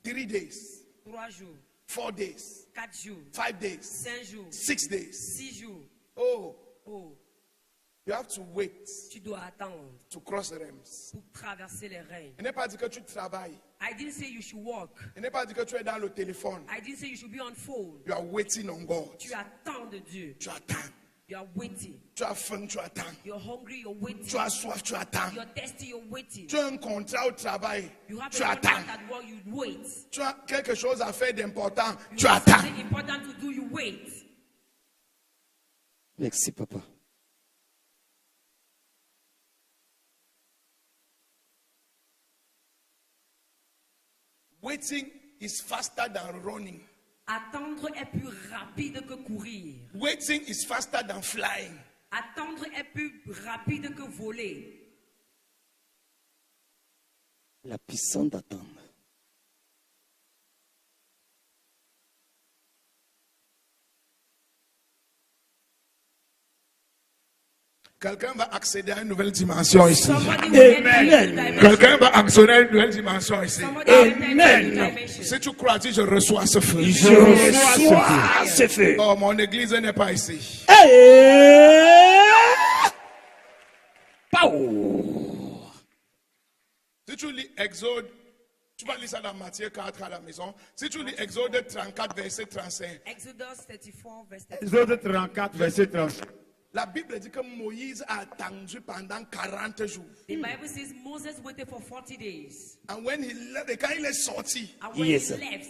3 days, 3 jours, 4 days, 4 jours, 5 days, 5 jours, 6 days. 6 jours. Oh, Oh, you have to wait tu dois attendre to cross the realms. pour traverser les reins. Il n'est pas dit que tu travailles. I didn't say you should walk. Il n'est pas dit que tu es dans le téléphone. I didn't say you should be on phone. You are waiting on God. Tu attends de Dieu. Tu attends. You are waiting. Tu as faim, tu attends. You're hungry, you're waiting. Tu as soif, tu attends. You're thirsty, you're waiting. Tu as un contrat au travail. You have Tu a attends. contract at work, you wait. Tu as quelque chose à faire d'important. You Tu have attends. something important to do, you wait. Merci, papa. Waiting is faster than running. Attendre est plus rapide que courir. Waiting is faster than flying. Attendre est plus rapide que voler. La puissance d'attendre. Quelqu'un va accéder à une nouvelle dimension ici. Somebody will enter a new dimension. Quelqu'un va accéder à une nouvelle dimension ici. Somebody will enter a new dimension. Si tu crois, dis je reçois ce feu. Je reçois ce feu. Oh, mon église n'est pas ici. Hey! Pow! Si tu lis Exode, tu vas lire ça dans Matthieu 4 à la maison. Si tu lis Exode 34, verset 35, Exodus 34, verse 35. Exode 34, verset 30. la Bible dit que Moïse a attendu pendant 40 jours. The Bible says Moses waited for 40 days. And when he left, quand il est sorti, And when Yes, he sir. left,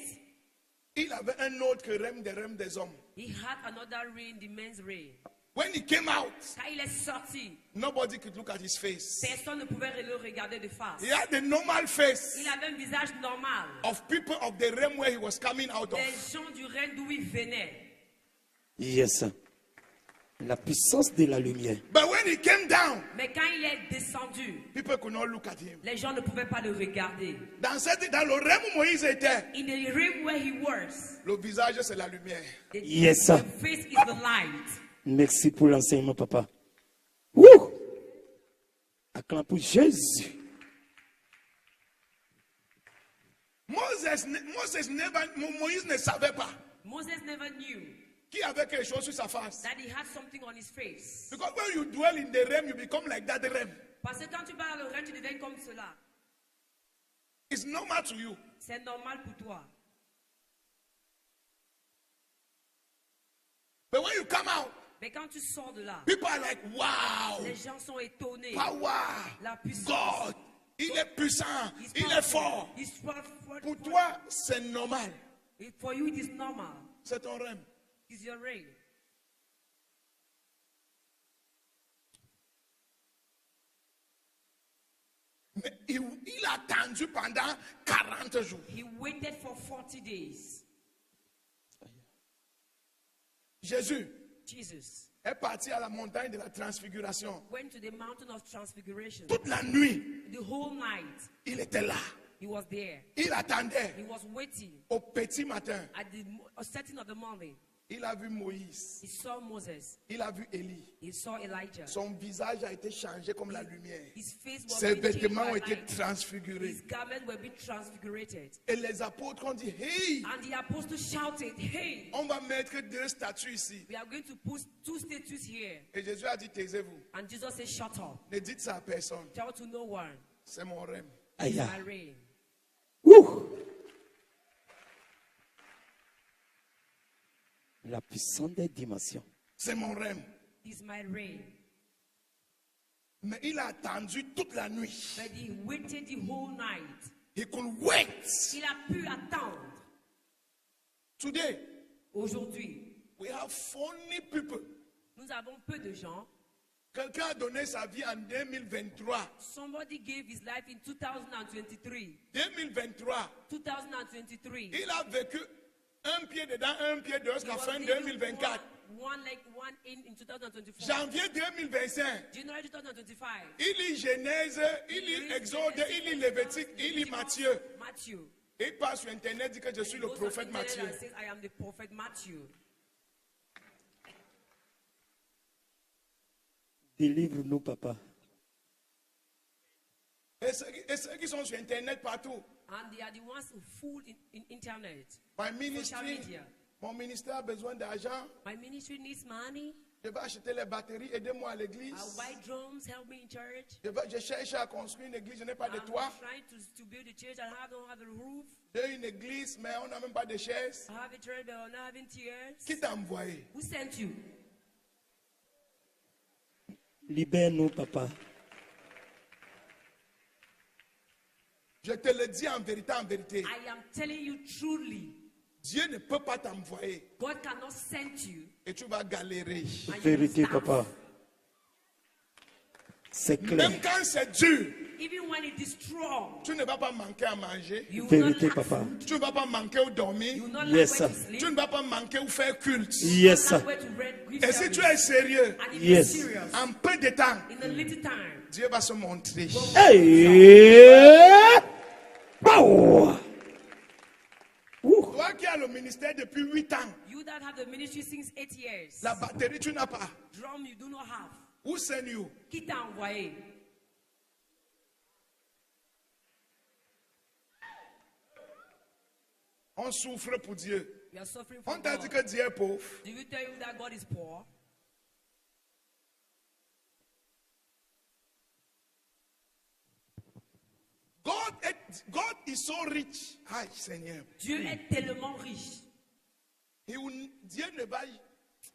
il avait un autre rêve des hommes. he had another reign, the men's reign. When he came out, Quand il est sorti, nobody could look at his face. personne ne pouvait le regarder de face. He had the normal face Il avait un visage normal. of people of the realm where he was coming out Des of. gens du règne d'où il venait. Yes. La puissance de la lumière. But when he came down, Mais quand il est descendu, people could not look at him. les gens ne pouvaient pas le regarder. Dans le realm où Moïse était, In the realm where he was, le visage c'est la lumière. the, Yes, the sir. face is the light. Merci pour l'enseignement, papa. Wouh! Acclame pour Jésus. Moïse ne savait pas Moses never knew qu'il avait quelque chose sur sa face. that he had something on his face. Because when you dwell in the realm, you become like that realm. Parce que quand tu vas dans le règne, tu deviens comme cela. It's normal to you. C'est normal pour toi. But when you come out, Mais quand tu sors de là, people are like, wow, les gens sont étonnés. power, La puissance. God, il est puissant, He's il est powerful. fort. He's powerful. Pour toi, c'est normal. For you, it is normal. C'est ton rêve. It's your reign. Mais il a attendu pendant 40 jours. He waited for 40 days. Jésus Jesus est parti à la montagne de la transfiguration. went to the mountain of transfiguration. Toute la nuit, The whole night, il était là. he was there. Il attendait He was waiting au petit matin. at the setting of the morning. Il a vu Moïse. He saw Moses. Il a vu Élie. He saw Elijah. Son visage a été changé comme la lumière. His face was Ses being changed vêtements by ont été light. transfigurés. His garments were being transfigurated. Et les apôtres ont dit, hey, And the apostles shouted, hey, on va mettre 2 statues ici. we are going to put 2 statues here. Et Jésus a dit, taisez-vous. And Jesus said, shut up. Ne dites ça à personne. Tell to no one. C'est mon rêve. Aïe. My reign. Ouh. La puissance des dimensions. C'est mon rêve. Is my reign. Mais il a attendu toute la nuit. But he waited the whole night. He could wait. Il a pu attendre. Today, Aujourd'hui, we have funny people. nous avons peu de gens. Quelqu'un a donné sa vie en 2023. Somebody gave his life in 2023. 2023. 2023. Il a vécu un pied dedans, un pied dehors He jusqu'à was fin living 2024. one leg, one in 2024. Janvier 2025. January 2025. Il lit Genèse, il lit Exode, il lit Lévitique, il lit Matthieu. Matthew. Et il passe sur Internet, dit que je suis le Goes on prophète internet Matthieu. and says, I am the prophet Matthew. Délivre-nous, papa. Et ceux qui sont sur Internet partout. And they are the ones who fooled in internet. My Social ministry, media. mon ministère a besoin d'argent. My ministry needs money. Je vais acheter les batteries, aidez-moi à l'église. I'll buy drums, help me in church. Je cherche à construire une église, je n'ai pas de I'm toit. trying to build a church and don't have a roof. J'ai une église, mais on n'a même pas de chaises. I have a church, but I'm not having tears. Qui t'a envoyé? Who sent you? Libère-nous, papa. Je te le dis en vérité, en vérité. I am telling you truly, Dieu ne peut pas t'envoyer God cannot send you. et tu vas galérer. And you Vérité, will starve. papa. C'est clair. Même quand c'est dur, Even when it is strong, tu ne vas pas manquer à manger. you will Vérité, not lack papa. food. Tu ne vas pas manquer au dormir. You will not Yes, lack where to sir. sleep. Tu ne vas pas manquer au faire culte. Yes, Not sir. where to rent, give Et si service. tu es sérieux, And if Yes. you're serious, en peu de temps, in a little time, Dieu va se montrer. Hey! Power! Ouh. Toi qui as le ministère depuis 8 ans, you that have the ministry since 8 years, la batterie tu n'as pas. drum you do not have. Où send you? Qui t'a envoyé? On souffre pour Dieu. You are suffering for On t'a dit God. que Dieu est pauvre. Do you tell you that God is poor? God is so rich. Aïe, Seigneur. Dieu est tellement riche. Dieu ne va.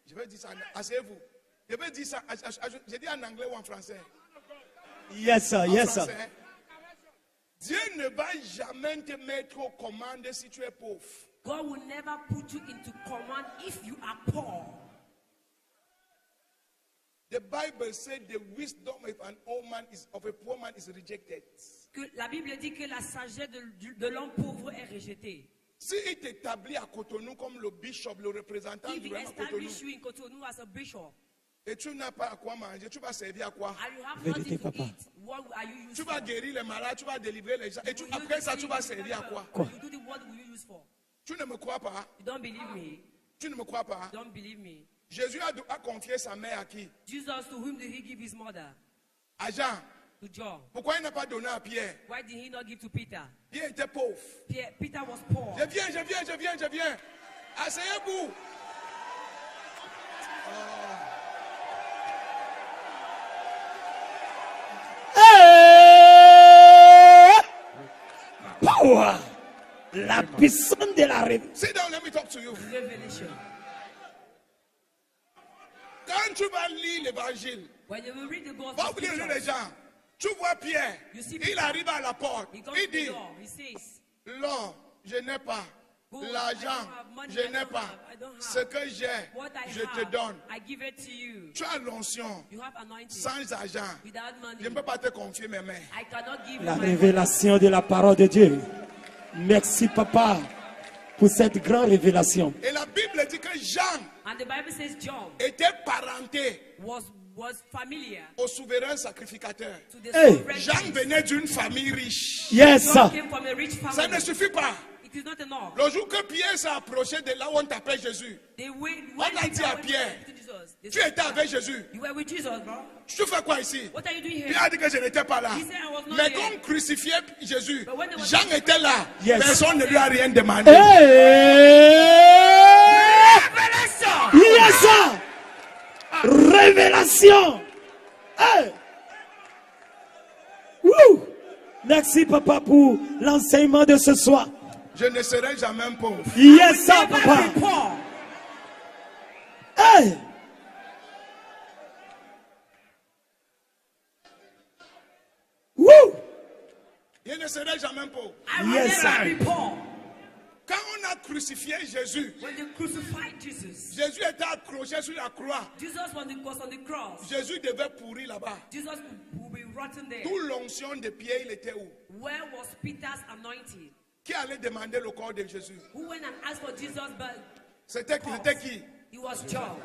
Je vais dire ça. Asseyez-vous. Je vais dire ça. Je dis en anglais ou en français. Yes, sir. En Yes, sir. français. Dieu ne va jamais te mettre aux commandes si tu es pauvre. God will never put you into command if you are poor. The Bible said the wisdom of an old man of a poor man is rejected. Que la Bible dit que la sagesse de l'homme pauvre est rejetée. S'il t'établit à Cotonou comme le bishop, le représentant If du he roi à Cotonou, establish you in Cotonou as a bishop, et tu n'as pas à quoi manger, tu vas servir à quoi? and you have Vérité, nothing to papa. eat, what are you used Tu for? vas guérir les malades, tu vas délivrer les gens. Et Will you après do ça, the tu vas things servir à quoi? What you do, what will you use for? Tu ne me crois pas? You don't believe me? Tu ne me crois pas? You don't believe me? Jésus a confié sa mère à qui? Jesus, to whom did he give his mother? À Jean. To John. Pourquoi il n'a pas donné à Pierre? Why did he not give to Peter? Pierre était pauvre. Peter was poor. Je viens. Asseyez-vous. Hey! Power! La puissance de la révélation. Sit down, let me talk to you. Revelation. Quand tu vas lire l'évangile, When you will read the va gospel oublier les scriptures, gens. Tu vois Pierre, You see il Peter. arrive à la porte. he comes Il to the dit, door. He says, l'or, je n'ai pas. Gold, I L'argent, don't have. Money, je I n'ai don't pas. have. I don't have. Ce que j'ai, What I je te have, donne. I give it to you. Tu as l'onction. You have anointing. Sans argent, Without money, je ne peux pas te confier mes mains. I cannot give La you my money. révélation de la parole de Dieu. Merci, papa, pour cette grande révélation. Et la Bible dit que Jean And the Bible says John était parenté was familiar au souverain sacrificateur. to the Hey. sovereign Jean priest. venait d'une famille riche. Yes. John came from a rich Ça family. ne suffit pas. It is not enough. Le jour que Pierre s'est approché de là où on t'appelle Jésus, They wait, On a dit à Pierre, tu étais avec Jésus. You were with Jesus, bro. Tu fais quoi ici? What are you doing here? Pierre a dit que je n'étais pas là. He said, I was not Mais there. comme crucifié Jésus, But when they were Jean était là. Yes. Personne ne lui a rien demandé. Hey! Révélation! Yes, sir. Révélation. Hey. Woo. Merci, papa, pour l'enseignement de ce soir. Je ne serai jamais pauvre. Yes, sir, Never papa. be poor. Hey. Woo. Je ne serai jamais pauvre. I will Yes, never sir. be poor. Quand on a crucifié Jésus, When they crucified Jesus, Jésus était accroché sur la croix. Jesus was on the cross. Jésus devait pourrir là-bas. Jesus will be rotten there. D'où l'onction de Pierre, il était où? Where was Peter's anointing? Qui allait demander le corps de Jésus? Who went and asked for Jesus' blood? C'était qui? It was John.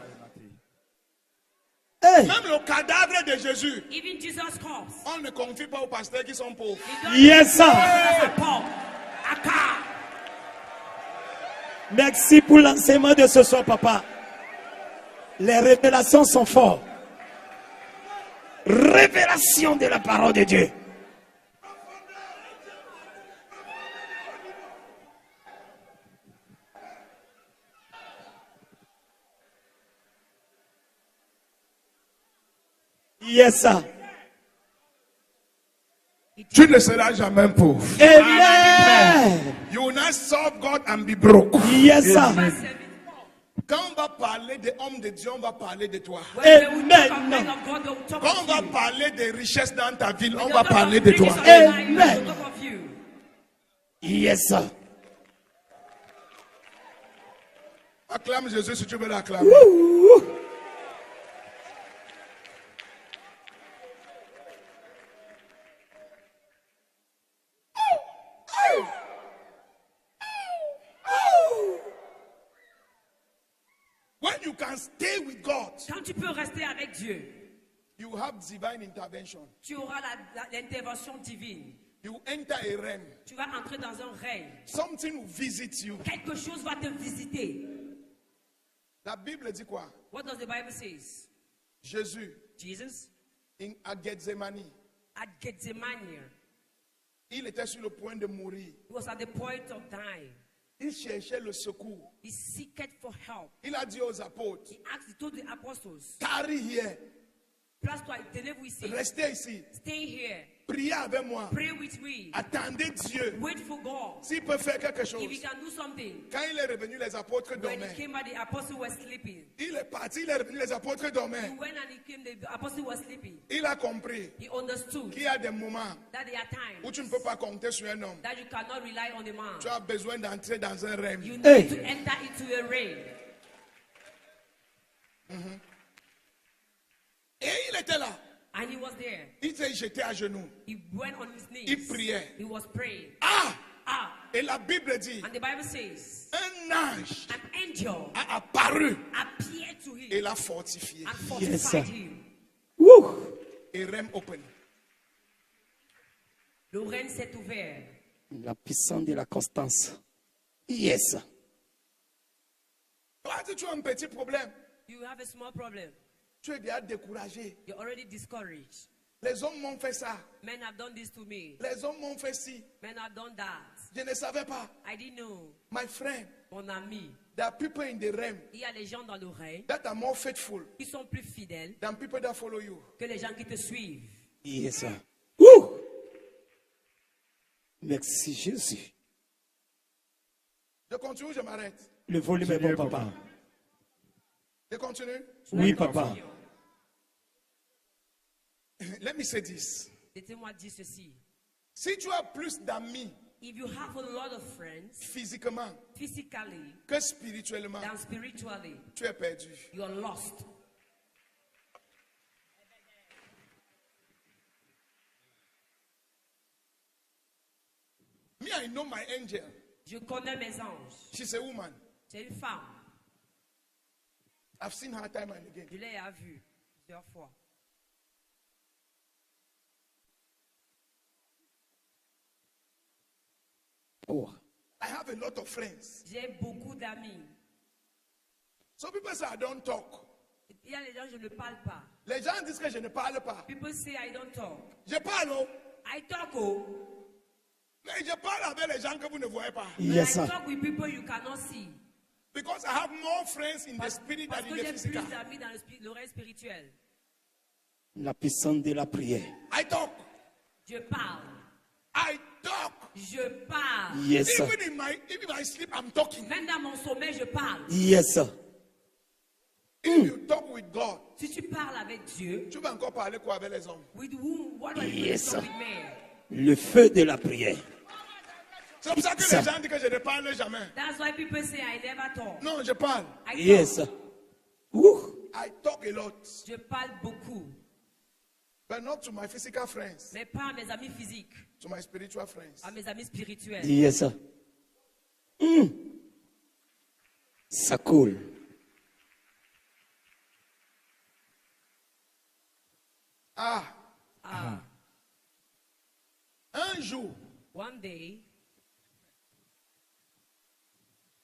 Hey. Même le cadavre de Jésus, Even Jesus' corpse. on ne confie pas aux pasteurs qui sont pauvres. He don't Yes, sir. Jesus are poor. Aka. Merci pour l'enseignement de ce soir, papa. Les révélations sont fortes. Révélation de la parole de Dieu. Yes, sir. Tu ne seras jamais pauvre. Amen. You will not serve God and be broke. Yes, sir. Quand on va parler des hommes de Dieu, on va parler de toi. When they will talk of Amen. men of God, they will talk Quand on of va you. parler des richesses dans ta ville, on When va they talk parler of de riches toi. of your life, they Amen. will talk of you. Yes, sir. Acclame Jésus si tu veux l'acclamer. Ouh. When you can stay with God, Quand tu peux rester avec Dieu, you have divine intervention. tu auras l'intervention divine. You enter a realm. Tu vas entrer dans un règne. Something will visit you. Quelque chose va te visiter. La Bible dit quoi? What does the Bible say? Jésus, Jesus à Gethsemane, at Gethsemane, il était sur le point de mourir. he was at the point of dying. Il cherchait le secours. He seeked for help. Il a dit aux apôtres, He told the apostles, tarry here, place-toi, tenez-vous ici. restez ici, Stay here. priez avec moi, Pray with me. attendez Dieu. Wait for God. S'il peut faire quelque If he chose. can do something. Quand il est revenu, les apôtres When he dormaient. came back, the apostles were sleeping. Il est parti, il est revenu, les apôtres He dormaient. went and he came, the apostles were sleeping. Il a compris He understood qu'il y a des moments that there are où times tu ne peux pas compter sur un homme. that you cannot rely on a man. Tu as besoin d'entrer dans un rêve. You need Hey. to enter into a reign. Et il était là. And he was there. Il s'est jeté à genoux. He went on his knees. Il priait. He was praying. Ah! Ah, Et la Bible dit, and the Bible says, un ange an angel a apparu appeared to et him l'a fortifié. and Yes, sir. fortified him. Woo. Et rem open. Le règne s'est ouvert. La puissance de la constance. Yes. Toi, si tu as un petit problème, You have a small problem. tu es déjà découragé. You're already discouraged. Les hommes m'ont fait ça. Men have done this to me. Les hommes m'ont fait ci. Men have done that. Je ne savais pas. I didn't know. My friend, Mon ami, there are people in the realm il y a les gens dans le règne that are more faithful qui sont plus fidèles than people that follow you. que les gens qui te suivent. Yes, sir. Woo. Merci, Jésus. Je continue, je m'arrête. Le volume est bon, papa. Je continue. Oui, papa. Let me say this. Laissez-moi dire ceci. Si tu as plus d'amis If you have a lot of friends, physiquement physically que spirituellement, than spiritually, tu es perdu. you're lost. Me, I know my angel. Je connais mes anges. She's a woman. C'est une femme. I've seen her time and again. Je l'ai vue plusieurs fois. Oh. I have a lot of friends. J'ai beaucoup d'amis. So people say I don't talk. Il y a les gens, je ne parle pas. Les gens disent que je ne parle pas. People say I don't talk. Je parle, oh. I talk, oh. Mais je parle avec les gens que vous ne voyez pas. Yes, I sir. talk with people you cannot see. Because I have more friends in the spirit Parce than que in the j'ai plus physical. d'amis dans le règne spirituel. La puissance de la prière. I talk. Je parle. I talk. Je parle. Yes, sir. Even in my sleep, I'm talking. Même dans mon sommeil, je parle. Yes, sir. If you talk with God, Si tu parles avec Dieu, tu vas encore parler quoi avec les hommes? with whom? What are you Yes, talk sir. with men? Le feu de la prière. C'est pour ça que Ça. les gens disent que je ne parle jamais. That's why people say I never talk. Non, je parle. I talk. Yes, sir. Ouh. I talk a lot. Je parle beaucoup, But not to my physical friends. mais pas à mes amis physiques, To my spiritual friends. à mes amis spirituels. Yes, sir. Ça coule. Un jour, One day,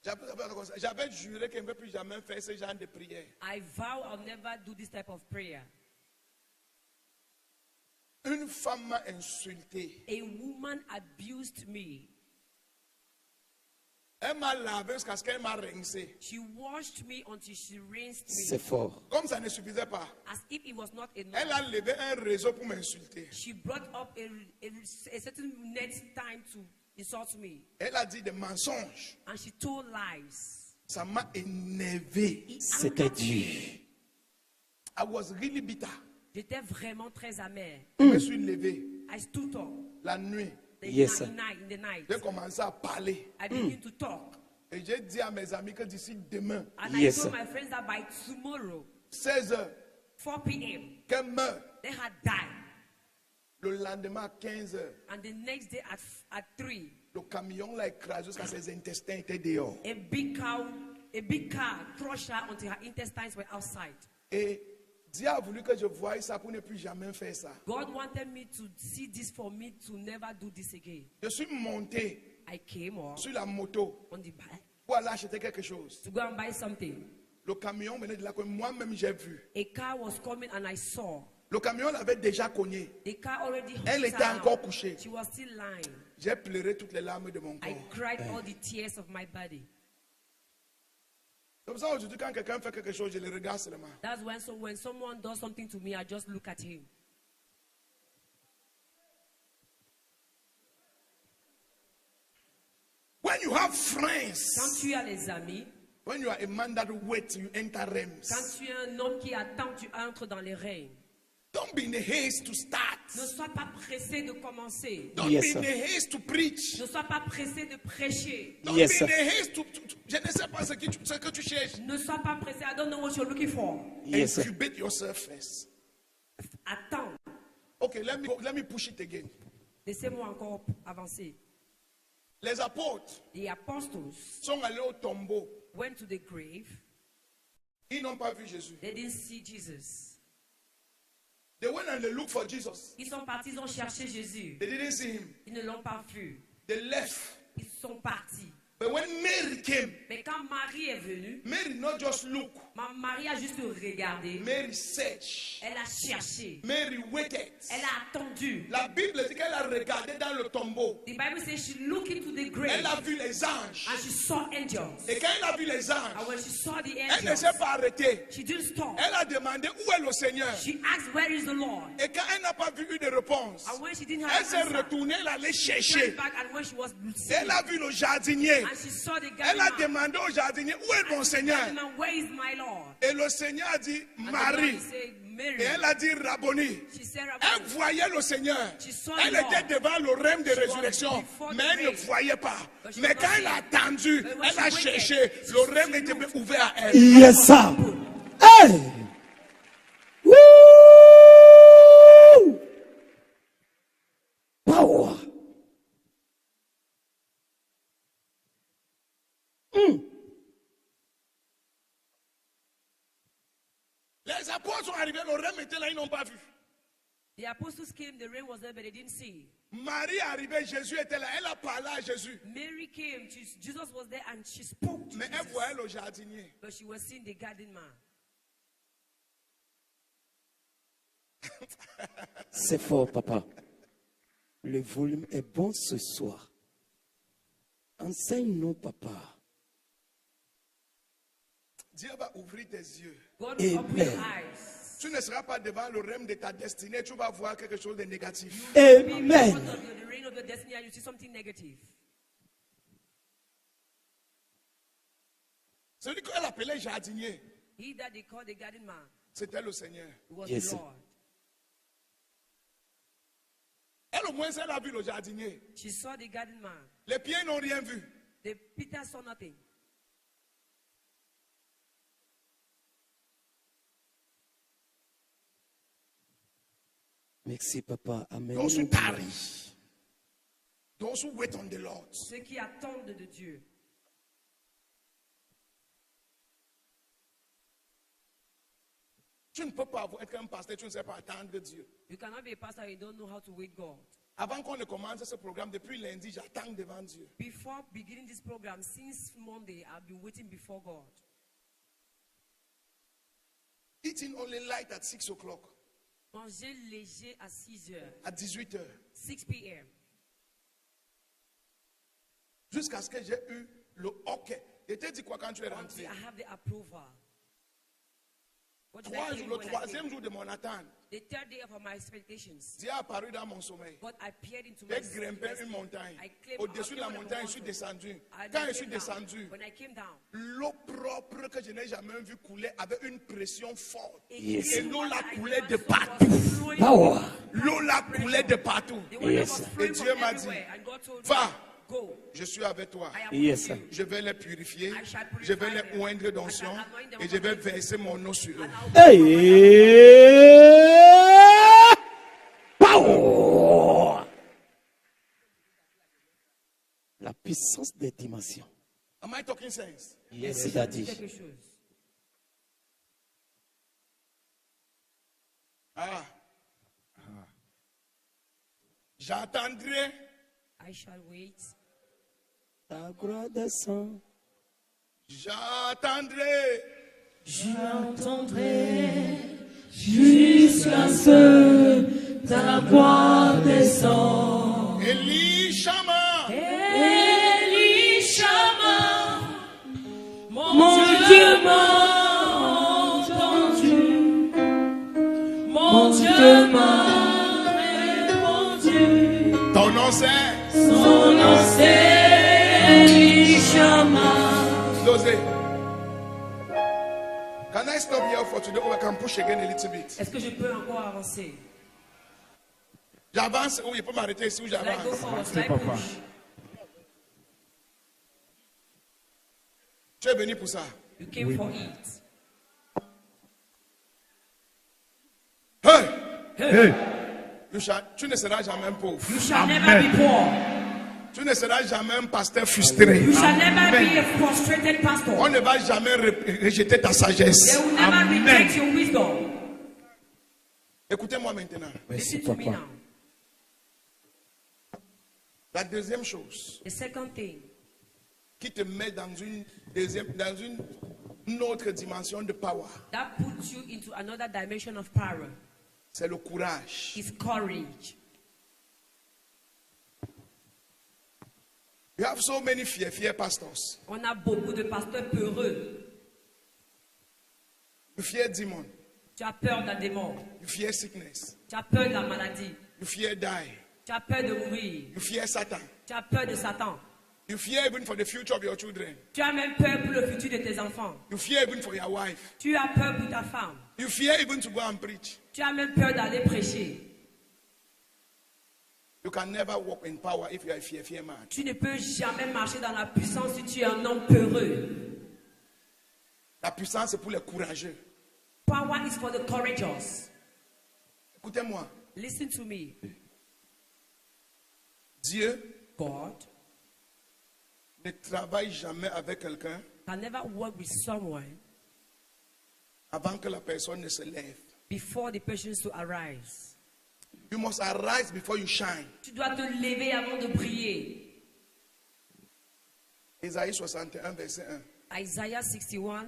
j'avais juré qu'il ne veut plus jamais faire ce genre de prière. I vow I'll never do this type of prayer. Une femme m'a insulté. A woman abused me. Elle m'a lavé jusqu'à ce qu'elle m'a rincé. She washed me until she rinsed C'est me. fort. Comme ça ne suffisait pas, As if it was not enough. elle a levé un réseau pour m'insulter. She brought up a certain next time to insult me. Elle a dit des mensonges. And she told lies. Ça m'a énervé. It C'était angered me. dur. I was really bitter. J'étais vraiment très amère. Je me suis levé I stood up la nuit. Yes, in the night. J'ai commencé à parler. I began to talk. Et j'ai dit à mes amis que d'ici demain, And Yes, I told sir. my friends that by tomorrow, 16 heures, 4 p.m., qu'elle meurt. they had died. Le lendemain à 15 heures, And the next day at 3, le camion l'a écrasé jusqu'à ses intestins étaient dehors. a big car crushed her until her intestines were outside. Et Dieu a voulu que je voie ça pour ne plus jamais faire ça. God wanted me to see this for me to never do this again. Je suis monté I came up sur la moto on the bike pour aller acheter quelque chose. to go and buy something. Le camion venait de là que moi-même j'ai vu. A car was coming and I saw. Le camion l'avait déjà cogné. The car already Elle hit était her. encore couchée. She was still lying. J'ai pleuré toutes les larmes de mon I corps. cried all the tears of my body. C'est pour ça aujourd'hui quand quelqu'un fait quelque chose, je le regarde seulement. That's when someone does something to me, I just look at him. When you have friends, Quand tu as les amis, when you are a man that waits, you enter quand realms. tu es un homme qui attend, tu entres dans les règnes. Don't be in a haste to start. Ne sois pas pressé de commencer. Don't Yes, be in sir. a haste to preach. Ne sois pas pressé de prêcher. Don't Yes, be in sir. a haste je ne sais pas ce que tu cherches. Ne sois pas pressé. I don't know what you're looking for. Yes, sir. Incubate yourself first. Attends. Okay, let me push it again. Laissez-moi encore avancer. Les apôtres The apostles sont allés au tombeau. went to the grave. Ils n'ont pas vu Jésus. They didn't see Jesus. They went and they looked for Jesus. Ils sont partis, ils ont cherché Jésus. They didn't see him. Ils ne l'ont pas vu. They left. Ils sont partis. But when Mary came, Mais quand Marie est venue, Mary not just look. Marie a juste regardé. Mary searched. Elle a cherché. Mary waited. Elle a attendu. La Bible dit qu'elle a regardé dans le tombeau. The Bible says she looked into the grave Elle a vu les anges. and she saw angels. Et quand elle a vu les And anges, when she saw the elle ne angels, s'est pas arrêtée. she didn't stop. Elle a demandé où est le Seigneur. She asked, "Where is the Lord?" Et quand elle n'a pas vu une réponse, And when she didn't elle have s'est an answer, retournée, elle allait she chercher. went back, and when she was Elle a vu le jardinier. and she saw the Elle a gardener, demandé au jardinier où est mon Seigneur. "Where is my Lord. Et le Seigneur a dit And the Marie. Lord said, Mary. Et elle a dit Rabboni. She said, Elle Rabboni. voyait le Seigneur. She saw Elle the Lord. était devant le règne de She was résurrection. before the Mais elle ne reign. voyait pas. But she Mais was quand not elle a seeing. attendu, But when elle a she cherché. waited, Le she règne était looked. ouvert à elle. Yes, sir. Hey! Woo! Power. Les apôtres sont arrivés, le règne était là, ils n'ont pas vu. The apostles came, the rain was there, but they didn't see. Marie est arrivée, Jésus était là. Elle a parlé à Jésus. Mary came, Jesus was there, and she spoke to Mais elle Jesus. voyait le jardinier. But she was seeing the garden man. C'est fort, papa. Le volume est bon ce soir. Enseigne-nous, papa. Dieu va ouvrir tes yeux. God will open your Amen. eyes. Tu ne seras pas devant le règne de ta destinée, tu vas voir quelque chose de négatif. Be in Amen. front of the reign of your destiny, and you see something negative. Celui qu'elle appelait jardinier, He that they call the garden man, c'était le Seigneur. it was Yes, the sir. Lord. Elle, au moins, elle a vu le jardinier. She saw the garden man. Les pieds n'ont rien vu. The Peter saw nothing. Merci, papa. Amen. Those who tarry, those who wait on the Lord. Ceux qui attendent de Dieu. Tu ne peux pas être un pasteur, tu ne sais pas attendre Dieu. You cannot be a pastor and you don't know how to wait God. Avant qu'on ne commence ce programme, depuis lundi, j'attends devant Dieu. Before beginning this program, since Monday, I've been waiting before God. Eating only light at 6 o'clock, Manger léger à 6 heures, at 18 heures, 6 p.m. jusqu'à ce que j'ai eu le OK. Et t'ai dit quoi quand tu es Until rentré? I have the approval. What did I tell you Le when I troisième came? jour de mon attente, The third day of my expectations, Dieu est apparu dans mon sommeil. God appeared into my J'ai grimpé sleep. une montagne. I climbed- Au-dessus I de la climbed montagne, a je suis mountain. descendu. And Quand I je suis came down. descendu, When I came down, l'eau propre que je n'ai jamais vue couler avait une pression forte. Yes. Et l'eau la I coulait de was partout. flowing. Power. L'eau la coulait de partout. The water Yes. was Et flowing Dieu from m'a dit, everywhere. And God told va. me, go. Je suis avec toi. I am Yes, with sir. you. Je vais les purifier. I shall purify Je vais les them. oindre d'onction. I shall anoint them Et je vais with verser mon eau sur eux. Hey! Power. La puissance des dimensions. Am I talking sense? Yes, daddy. Quelque chose. Ah. J'attendrai. I shall wait. Ta gloire descend. J'attendrai. Jusqu'à ce ta gloire descende. Elishama. Elishama, mon Dieu m'a entendu. Mon Dieu m'a répondu. Ton nom c'est Son nom c'est Elishama. José. Can I stop here for today or I can push again a little bit? Est-ce que je peux encore avancer? J'avance ou il peut m'arrêter ici où Should I go j'avance? forward? Should I Papa. push? Tu es venu pour ça. You came for it. Hey! Hey, Tu ne seras jamais un pauvre. You shall Amen. never be poor. Tu ne seras jamais un pasteur frustré. You shall never be a frustrated pastor. On ne va jamais rejeter ta They sagesse. will never Amen. reject your wisdom. Écoutez-moi maintenant. Merci, Listen to me papa. now. La deuxième chose The second thing qui te met dans une autre dimension de power, that puts you into another dimension of power c'est le courage. is courage. You have so many fear pastors. On a beaucoup de pasteurs peureux. You fear demon. Tu as peur d'un démon. You fear sickness. Tu as peur de la maladie. You fear die. Tu as peur de mourir. You fear Satan. Tu as peur de Satan. You fear even for the future of your children. Tu as même peur pour le futur de tes enfants. You fear even for your wife. Tu as peur pour ta femme. You fear even to go and preach. Tu as même peur d'aller prêcher. You can never walk in power if you are a fear man. Tu ne peux jamais marcher dans la puissance si tu es un homme peureux. La puissance, c'est pour les courageux. Power is for the courageous. Écoutez-moi. Listen to me. Dieu God ne travaille jamais avec quelqu'un can never work with someone avant que la personne ne se lève. before the person to arise. You must arise before you shine. Tu dois te lever avant de briller. Isaïe 61, verset 1. Isaiah 61.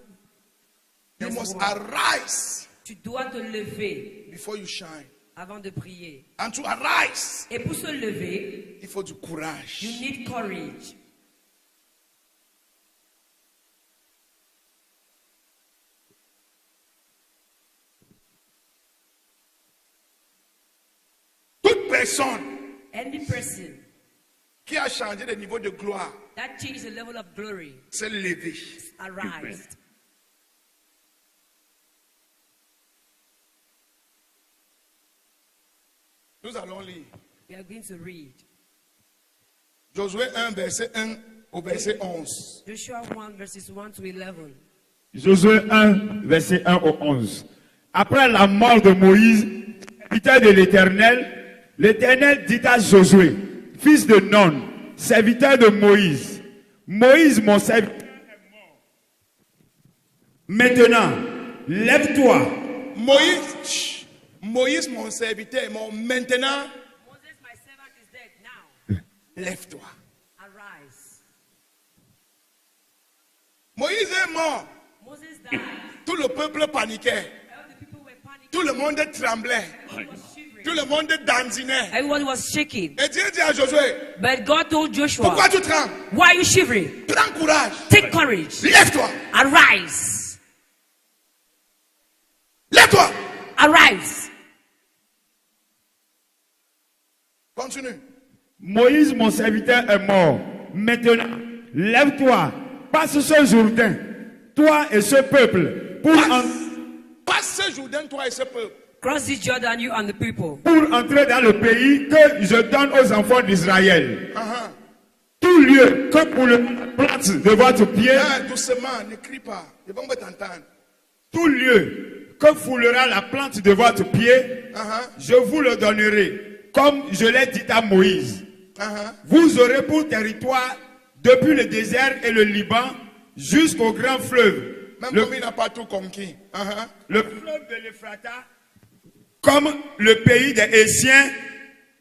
You verse must 1. arise Tu dois te lever before you shine. avant de briller. And to arise, Et pour se lever, il faut du courage. you need courage. Toute personne Any person qui a changé de niveau de gloire that changed the level of glory s'est levé. arise. Nous allons lire We are going to read Josué 1, verset 1 au verset 11. Joshua 1 verses 1 to 11. Josué 1, verset 1 au 11. Après la mort de Moïse, serviteur de l'Éternel, l'Éternel dit à Josué, fils de Nun, serviteur de Moïse, Moïse, mon serviteur, est mort. Maintenant, lève-toi. Moïse, mon serviteur, maintenant, Moses, my servant, is dead now. lève-toi. Arise. Moïse est mort. Moses died. Tout le peuple paniquait. All the people were panicking. Tout le monde tremblait. Everyone was shivering. Tout le monde dandinait. Everyone was shaking. Et Dieu dit à Josué, But God told Joshua, pourquoi tu trembles? why are you shivering? Prends courage. Take courage. Lève-toi. Arise. Lève-toi. Arise. Continue. Moïse, mon serviteur, est mort. Maintenant, lève-toi, passe ce Jourdain, toi et ce peuple, Passe ce Jourdain, toi et ce peuple. Cross the Jordan, you and the people. pour entrer dans le pays que je donne aux enfants d'Israël. Uh-huh. Tout lieu que pour le plante de votre pied, Doucement, ne crie pas. Ils vont pas t'entendre. tout lieu que foulera la plante de votre pied, Uh-huh. je vous le donnerai, comme je l'ai dit à Moïse. Uh-huh. Vous aurez pour territoire depuis le désert et le Liban jusqu'au grand fleuve. Même Le, comme il n'a pas tout conquis. Uh-huh. le fleuve de l'Ephrata, comme le pays des Hésiens,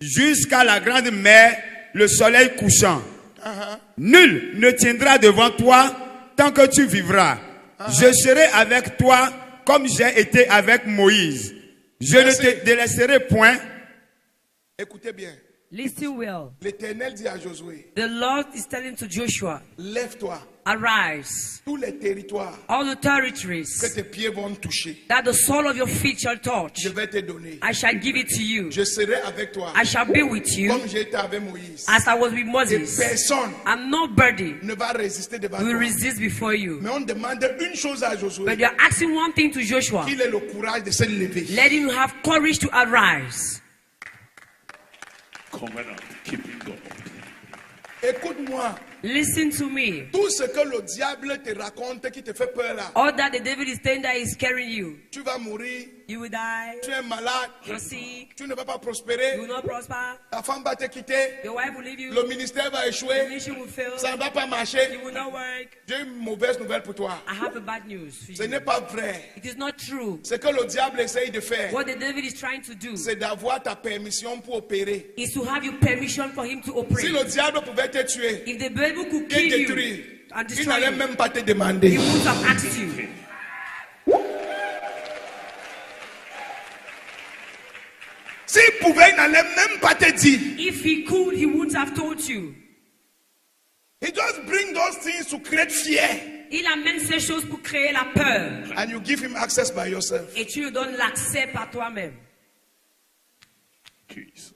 jusqu'à la grande mer, le soleil couchant. Uh-huh. Nul ne tiendra devant toi tant que tu vivras. Je serai avec toi comme j'ai été avec Moïse. Je ne te délaisserai point. Écoutez bien. Listen well. L'Éternel dit à Josué, The Lord is telling to Joshua, lève-toi. arise. Tous les territoires All the que territories tes pieds vont toucher, that the sole of your feet shall touch, je vais te donner. I shall give it to you. Je serai avec toi. I shall be with you Comme j'ai été avec Moïse. as I was with Et Moses. personne And nobody ne va résister devant will toi. resist before you. Mais on demande une chose à Josué. But you are asking one thing to Joshua. Qu'il ait le courage de se lever. Let him have courage to arise. Covenant keeping God. Écoute-moi. Listen to me. Tout ce que le diable te raconte qui te fait peur là. All that the devil is saying that is scaring you. Tu vas mourir. You will die. Tu es malade. You're sick. Tu ne vas pas You prospérer. will not prosper. Ta femme va te quitter. Your wife will leave you. Le ministère va Your échouer. mission will fail. Ça ne va pas marcher. You will not work. J'ai une mauvaise nouvelle pour toi. I have a bad news for Ce you. n'est pas vrai. It is not true. Ce que le diable essaye de faire, What the devil is trying to do c'est d'avoir ta permission pour opérer. is to have your permission for him to Si operate. le diable pouvait te tuer If the devil could et kill you détruire, and il destroy n'allait you, même pas te he demander. would have asked you. S'il pouvait, il n'allait même pas te dire. If he could, he wouldn't have told you. He just bring those things to create fear. Il amène ces choses pour créer la peur. And you give him access by yourself. Et tu lui donnes l'accès par toi-même. Jesus.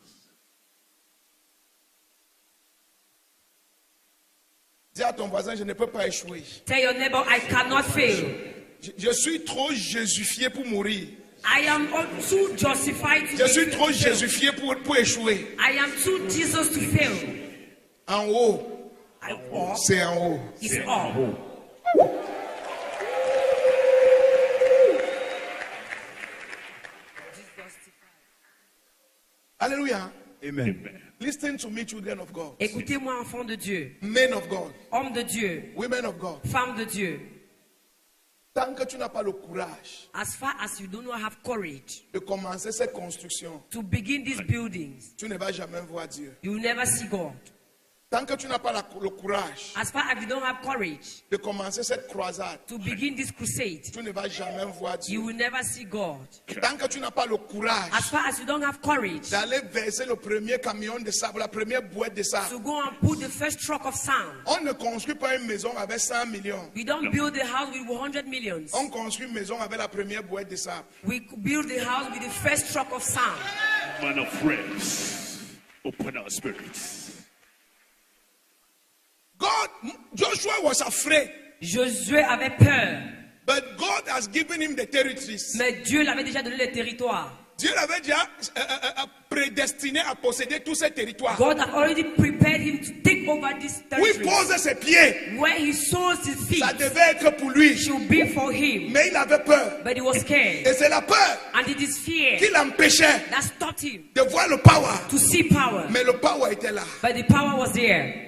Dis à ton voisin, je ne peux pas échouer. Tell your neighbor, I cannot fail. Je suis trop jésufié pour mourir. I am too justified to Je suis be trop fail. jésufié pour échouer. I am too Jesus to fail. En haut, c'est en haut. It's all. Alléluia. Amen. Listen to me, children of God. Écoutez-moi, enfants de Dieu, Men of God. hommes de Dieu, Women of God. femmes de Dieu. Tant que tu n'as pas le courage As far as you do not have courage de commencer cette construction, to begin these buildings, tu ne vas jamais voir Dieu. you will never see God. Tant que tu n'as pas le courage As far as you don't have courage de commencer cette croisade, to begin this crusade, tu ne vas jamais voir Dieu. you will never see God. Tant que tu n'as pas le courage As far as you don't have courage d'aller verser le premier camion de sable, la première boîte de to sable. go and put the first truck of sand, On ne construit pas une maison avec 100 millions. we don't build a house with 100 millions. On construit une maison avec la première boîte de sable. We build the house with the first truck of sand. Man of praise, open our spirits. God, Joshua was afraid, Josué avait peur, but God has given him the territories. mais Dieu l'avait déjà donné le territoire. Dieu l'avait déjà prédestiné à posséder tous ces territoires. God had already prepared him to take over this Où il territory. pose ses pieds, Where he sows his feet ça devait être pour lui. should be for him. Mais il avait peur. But he was scared. Et c'est la peur And it is fear qui l'empêchait that stopped him de voir le power. to see power. Mais le power était là. But the power was there.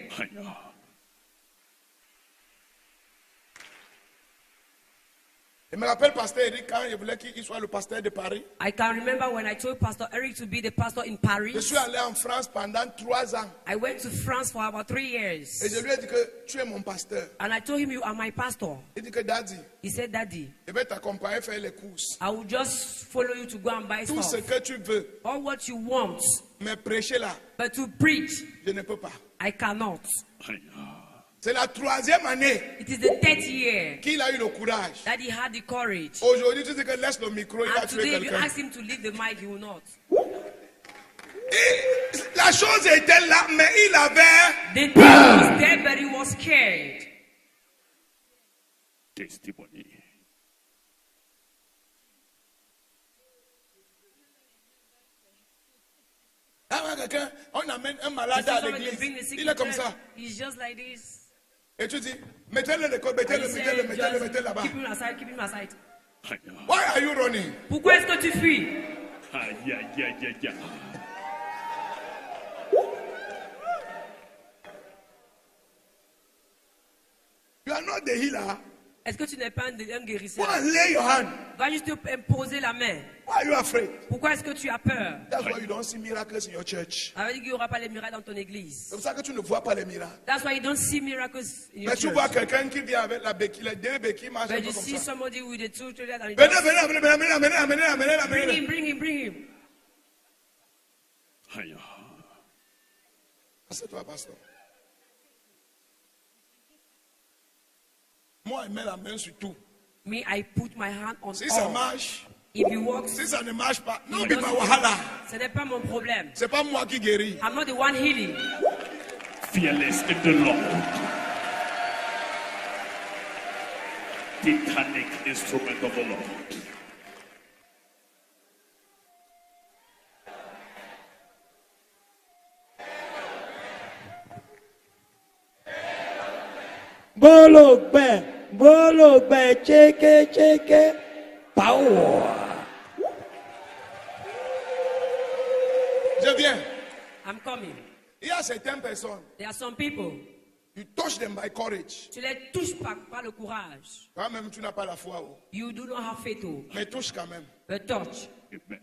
Je me rappelle Pasteur Eric quand il voulait qu'il soit le pasteur de Paris. I can remember when I told Pastor Eric to be the pastor in Paris. Je suis allé en France pendant 3 ans. I went to France for about 3 years. Et je lui ai dit que tu es mon pasteur. And I told him, you are my pastor. Il dit que Daddy, He said, Daddy, je vais t'accompagner faire les courses. I will just follow you to go and buy Tout ce stuff. que tu veux. All what you want. Mais prêcher là, But to preach, je ne peux pas. I cannot. C'est la 3e année It is the 3rd year qu'il a eu le courage. that he had the courage. Aujourd'hui, tu dis que laisse le micro, il va And tuer today, if you quelqu'un. ask him to leave the mic, he will not. Et la chose était là, mais il avait. The thing was there, but he was scared. Testimony. Ah, quelqu'un, on amène un You malade see à someone, they bring the l'église. sick Il est comme to ça. church, he's just like this. Et tu dis, mettez-le de côté, And mettez-le, he said, mettez-le, mettez-le, just mettez-le là-bas. keep him aside, keep him aside. Why are you running? Pourquoi est-ce que tu fuis? Aïe, aïe, aïe, aïe, aïe. You are not the healer. Est-ce que tu n'es pas un Go guérisseur? and lay your hand. Va juste te imposer la main. Why are you afraid? Pourquoi est-ce que tu as peur? That's why you don't see miracles in your church. Ça veut dire qu'il n'y aura pas les miracles dans ton église. C'est pour ça que tu ne vois pas les miracles. That's why you don't see miracles in your Mais tu church. vois quelqu'un qui vient avec la béquille, les 2 béquilles marchent un But peu you comme see ça. somebody with the 2 children and you Venez, just venez, venez, venez, venez, venez, venez, venez, bring venez. him, bring him, bring him. Aïe. C'est toi, pasteur. Moi, je mets la main sur tout. Me, I put my hand on Si ça all. marche, If it works, si ça ne marche pas, non, it mais pas wahala. ce n'est pas mon problème. C'est pas moi qui guéris. I'm not the one healing. Fearless in the Lord. Titanic instrument of the Lord. Bologbe, cheke, power. Je viens. I'm coming. Il y a certaines personnes, There are some people, you touch them by courage. tu les touches par le courage. Quand même, tu n'as pas la foi. Oh. You do not have faith, oh, Mais touche quand même. but touch. Amen.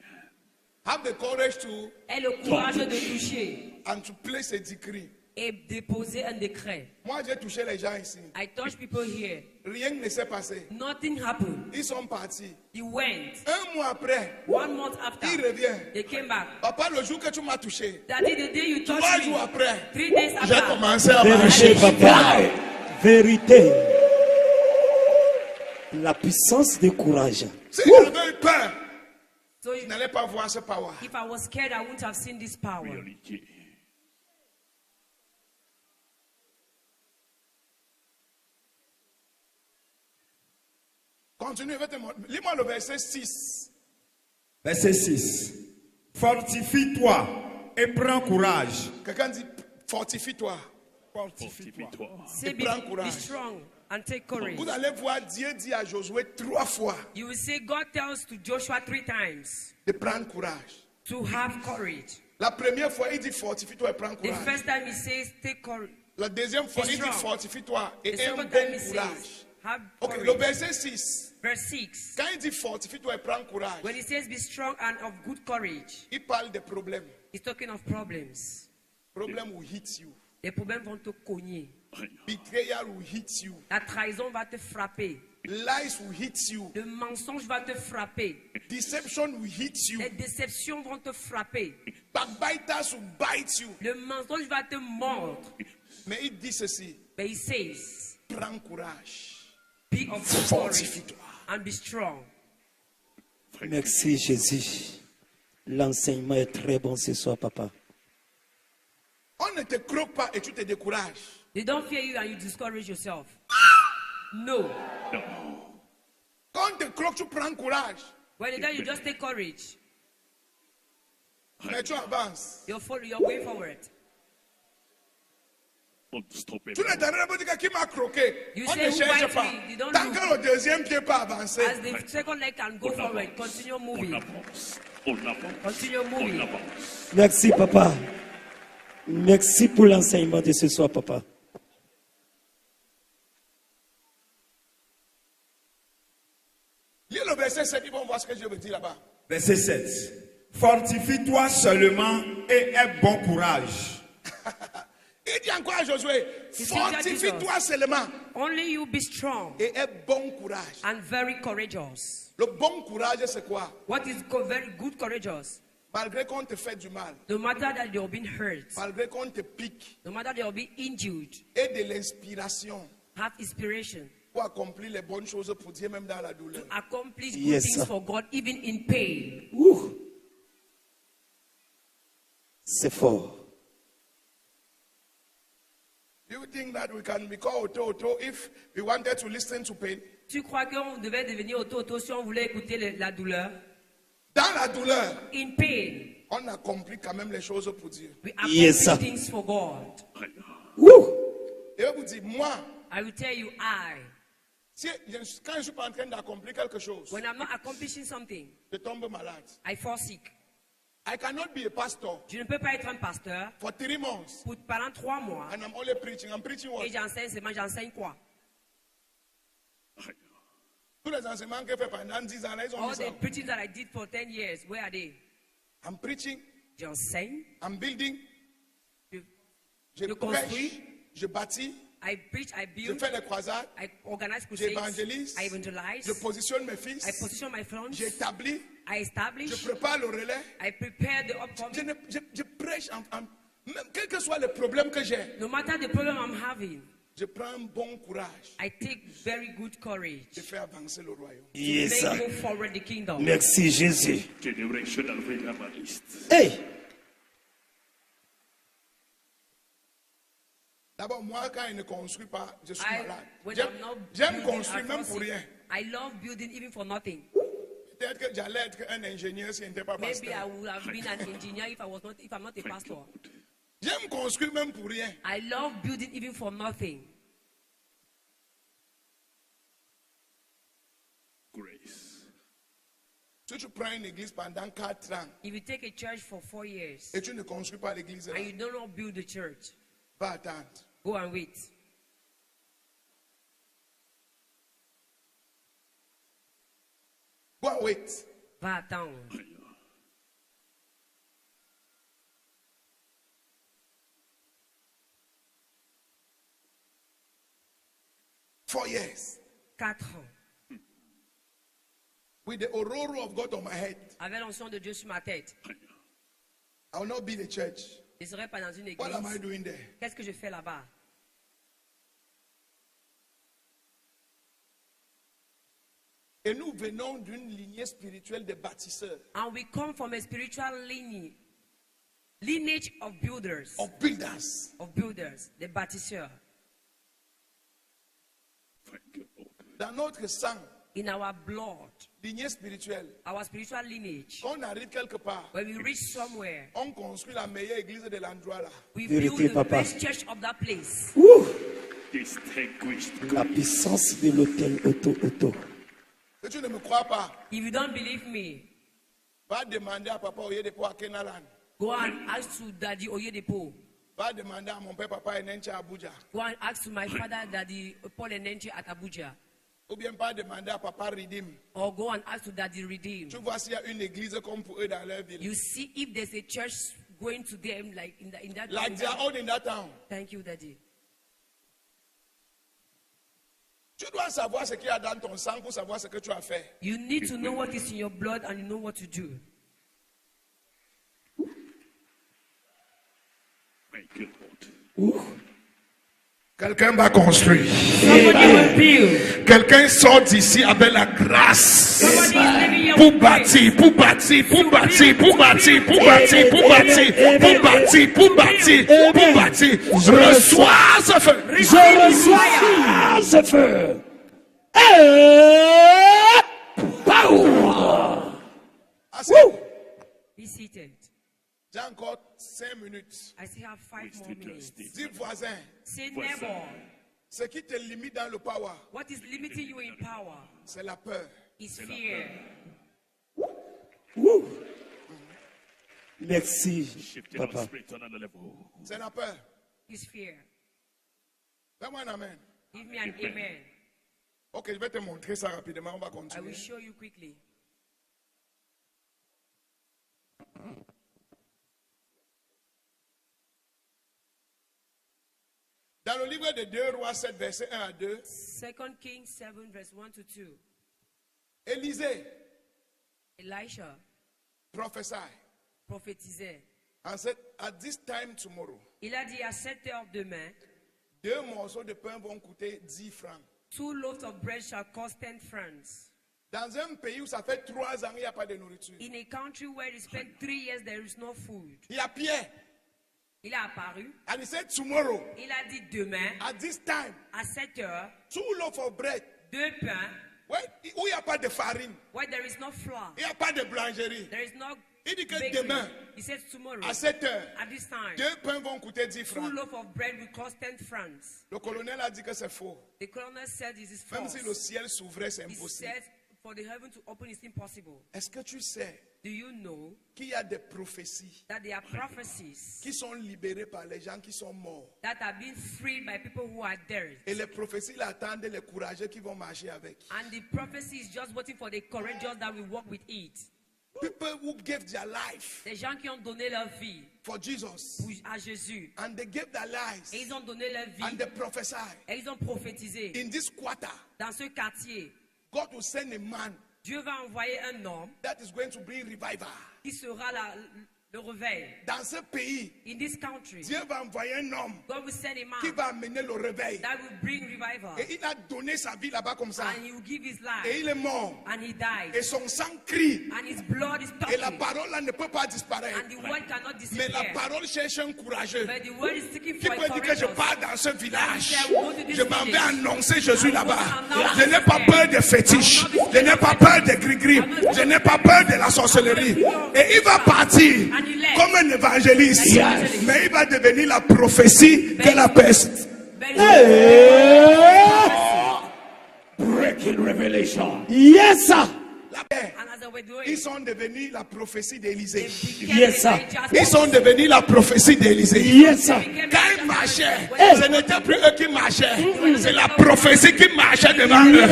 Have the courage to Aie le courage de toucher and to place a decree. et déposer un décret. Moi, j'ai touché les gens ici. I touch people here. Rien ne s'est passé. Nothing happened. Ils sont partis. He went. 1 mois après, 1 month after, il revient. they came back. Papa, le jour que tu m'as touché, Daddy, the day you 3 touched jours me, après, 3 days j'ai after, commencé à Vérité, marcher. papa. Vérité. La puissance du courage. Si j'avais eu peur, so je n'allais pas voir ce power. if I was scared, I wouldn't have seen this power. Reality. Continue, je vais te montrer. Lis-moi le verset 6. Verset 6. Fortifie-toi et prends courage. Quelqu'un dit, fortifie-toi. Fortifie-toi. Say, prends be courage. strong and take courage. Vous allez voir, Dieu dit à Josué 3 fois You will say, God tells to Joshua 3 times de prendre courage. to have courage. La première fois, il dit fortifie-toi et prends The courage. first time he says, take courage. La deuxième fois, Be il dit strong. fortifie-toi The et aie un second bon time he courage. says, have Ok, le courage. verset 6. Verse 6. Quand il dit fortifie-toi et prends courage, When he says, be strong and of good courage, il parle des problèmes. he's talking of problems. Problème will hit you. Les problèmes vont te cogner. Betrayal will hit you. La trahison va te frapper. Lies will hit you. Le mensonge va te frapper. Deception will hit you. Les déceptions vont te frapper. Backbiters will bite you. Le mensonge va te mordre. Mais il dit ceci, But he says, prends courage. be of good courage Fortifie-toi. and be strong. Merci Jésus. L'enseignement est très bon ce soir, papa. On ne te croque pas et tu te décourages. They don't fear you and you discourage yourself. No. Quand on te croque, tu prends courage. When they tell you just take courage, Mais tu avances. you're going forward. Don't stop it. Tu ne t'arrêtes pas de dire qui m'a croqué. You On say ne who cherche bites pas. me, they don't Tant look. que le deuxième pied pas avancé, As the second leg can go forward, continue On moving. avance. On avance. Continue On moving. avance. Merci, papa. Merci pour l'enseignement de ce soir, papa. lis le verset 7, ils vont voir ce que je veux dire là-bas. Verset 7. Fortifie-toi seulement et aie bon courage. Il dit encore à Josué, fortifie-toi seulement Only you be strong et aie bon courage. and very courageous. Le bon courage, c'est quoi? What is very good courageous? Malgré qu'on te fait du mal, No matter that you've been hurt, malgré qu'on te pique, no matter you've been injured, et de l'inspiration have inspiration. pour accomplir les bonnes choses pour Dieu, même dans la douleur. Accomplish good Yes, things sir. for God, even in pain. Ouh. C'est fort. Do you think that we can be called Oto if we wanted to listen to pain? Tu crois qu'on devait devenir auto si on voulait écouter la douleur? Dans la douleur, In pain, on accomplit quand même les choses pour Dieu. we accomplish Yes, sir. things for God. Ouh. Et je vous dis, moi, I will tell you, quand je ne suis pas en train d'accomplir quelque chose, when I'm not accomplishing something, je tombe malade. I fall sick. I cannot be a pastor Je ne peux pas être un pasteur for 3 months pendant 3 mois and I'm only preaching. I'm preaching what? et j'enseigne seulement, j'enseigne quoi? Tous les enseignements que j'ai fait pendant 10 ans, là, ils ont All mis ça. the preaching that I did for 10 years, where are they? I'm preaching, J'enseigne, I'm building, je, je je prêche, construis, je bâtis, I preach, I je build, fais les croisades, I organize crusades, j'évangélise, I evangelize, je positionne mes fils, I position my friends, j'établis, I je establish, prépare le relais, I prepare the upcoming. je prêche, même quel que soit le problème que j'ai, No matter the problem I'm having, je prends un bon courage, I take very good courage je fais avancer le royaume. Yes, to sir. move forward the kingdom. Merci Jésus. Generational revivalist. Hey. D'abord, moi, quand il ne construit pas, je suis malade. When J'aime I'm not j'aime building, construire I même fall pour sick. rien. I love building even for nothing. Peut-être que j'allais être un ingénieur si je n'étais pas Maybe I pasteur. would have been an engineer if I'm not a pastor. J'aime construire même pour rien. I love building even for nothing. Grace. Si tu prends une église pendant 4 ans If you take a church for 4 years et tu ne construis pas l'église, là, and you do not build the church, va attendre. go and wait. Go and wait. Va attendre. Four years. 4 ans. With the aurora of God on my head, Avec l'onction de Dieu sur ma tête. I will not be in the church. Je ne serai pas dans une What am I église. doing there? Qu'est-ce que je fais là-bas? Et nous venons d'une lignée spirituelle de bâtisseurs, And we come from a spiritual lineage of builders. of builders. The bâtisseurs. Thank you, Lord. Dans notre sang, in our blood, lignée spirituelle. our spiritual lineage. Quand on arrive quelque part, When we reach somewhere, on construit la meilleure église de l'endroit là. we Vérité, build the papa. best church of that place. Ouh, Distinguished. la puissance de l'hôtel auto. Si tu ne me crois pas, If you don't believe me, va demander à papa Oyedepo à Kenaland. go and ask to Daddy Oyedepo. Va demander à mon père papa Enenche à Abuja. Go and ask to my father, Daddy Paul Enenche at Abuja. Ou bien pas demander à papa Redeem. Or go and ask to Daddy Redeem. Tu vois s'il y a une église comme pour eux dans leur ville. You see if there's a church going to them like in that. Like they are all in that town. Thank you, Daddy. Tu dois savoir ce qu'il y a dans ton sang pour savoir ce que tu as fait. You need to know what is in your blood and you know what to do. Thank you, Lord. Ouh. Quelqu'un va construire. Somebody will build. Quelqu'un sort d'ici avec la grâce. Somebody is living here Pour with grace. bâtir, pour bâtir, pour bâtir, pour bâtir, pour bâtir, pour bâtir, pour bâtir, pour bâtir, pour bâtir. Reçois ce feu. Je reçois ce feu. Et power. Assez. Be seated. J'ai encore 5 minutes. I still have 5 more Still minutes. still. Dis voisin, Say neighbor. ce qui te limite dans le power, What is limiting you in power c'est la peur. is fear. Ouh. Merci, Shifting our papa. spirit to another level. C'est la peur. Is fear. Fais-moi un amen. Give me an amen. Ok, je vais te montrer ça rapidement. On va I will continuer. show you quickly. Dans le livre de 2 Rois 7, verset 1 à 2, 2 Kings 7 verse 1 to 2. Élisée Elisha prophesy prophétisait. and said, at this time tomorrow, Il a dit à 7 heures demain, 2 morceaux de pain vont coûter 10 francs. 2 loaves of bread shall cost 10 francs. Dans un pays où ça fait 3 ans, il n'y a pas de nourriture. In a country where it spent 3 years, there is no food. Il y a Pierre. Il a apparu. And he said, tomorrow, Il a dit demain, at this time, à 7 heures, 2 loaves of bread. 2 pains, Où il n'y a pas de farine, where there is no flour, il n'y a pas de boulangerie. there is no Il dit que bakery. demain, He says tomorrow, à 7 heures, at this time, 2 pains vont coûter 10 2 francs. loaves of bread will cost 10 francs. Le colonel a dit que c'est faux. The colonel said this is Même false. si le ciel s'ouvrait, c'est He impossible. said for the heaven to open is impossible. Est-ce que tu sais Do you know qu'il y a des prophéties that there are prophecies qui sont libérées par les gens qui sont morts? that are being freed by people who are dead? Et les prophéties là, attendent les courageux qui vont marcher avec. And the prophecy is just waiting for the courageous that will walk with it. People who gave their life Des gens qui ont donné leur vie for Jesus. à Jésus. And they gave their lives. Et ils ont donné leur vie. And they prophesied. Et ils ont prophétisé. In this quarter, Dans ce quartier, God will send a man Dieu va envoyer un homme that is going to bring revival. qui sera le réveil. Dans ce pays, In this country, Dieu va envoyer un homme God will send a qui man va amener le réveil. that will bring revival. Et il a donné sa vie là-bas comme ça. And he will give his Et life. il est mort. And he died. Et son sang crie. And his blood is Et la talking. parole là ne peut pas disparaître. And the word cannot Mais la disappear. parole cherche un courageux But the word is seeking qui for peut a dire que je courageous. pars dans ce village. Go to this Je m'en vais village. annoncer Jésus là-bas. announce Je n'ai pas peur des fétiches. Je n'ai pas peur des gris-gris. Je n'ai pas peur de la sorcellerie. Et il va partir comme un évangéliste. Mais il va devenir la prophétie que la peste. Breaking revelation. Yes, sir. La paix. And as they were doing, Ils sont devenus la prophétie d'Élisée. Yes, sir. Ils sont devenus la prophétie d'Élisée. Yes, sir. Quand ils marchaient, ce n'était plus eux qui marchaient. C'est la prophétie qui marchait devant eux.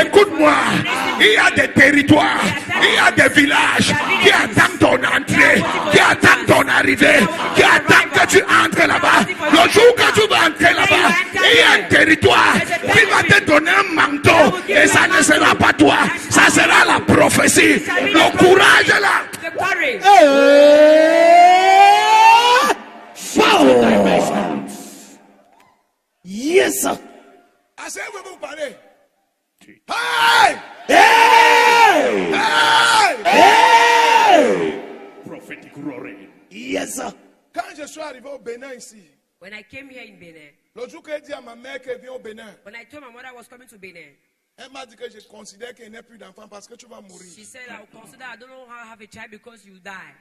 Écoute-moi, il y a des territoires, il y a des villages qui attendent ton entrée, qui attendent ton arrivée, qui attendent que tu entres là-bas. Le jour que tu vas entrer là-bas, il y a un territoire qui va te donner un manteau et ça ne sera pas toi, ça sera la prophétie. Le courage est là. the courage. Power. Yes, sir. Assez, vous parler. Hey! Hey! Hey! Hey! Prophetic roaring. Yes, sir. Quand je suis arrivé au Bénin ici, When I came here in Benin, le jour que j'ai dit à ma mère qu'elle vient au Bénin, when I told my mother I was coming to Benin, Elle m'a dit que je considère qu'il n'y a plus d'enfants parce que tu vas mourir. She said, I will consider I don't know how I have a child because you die.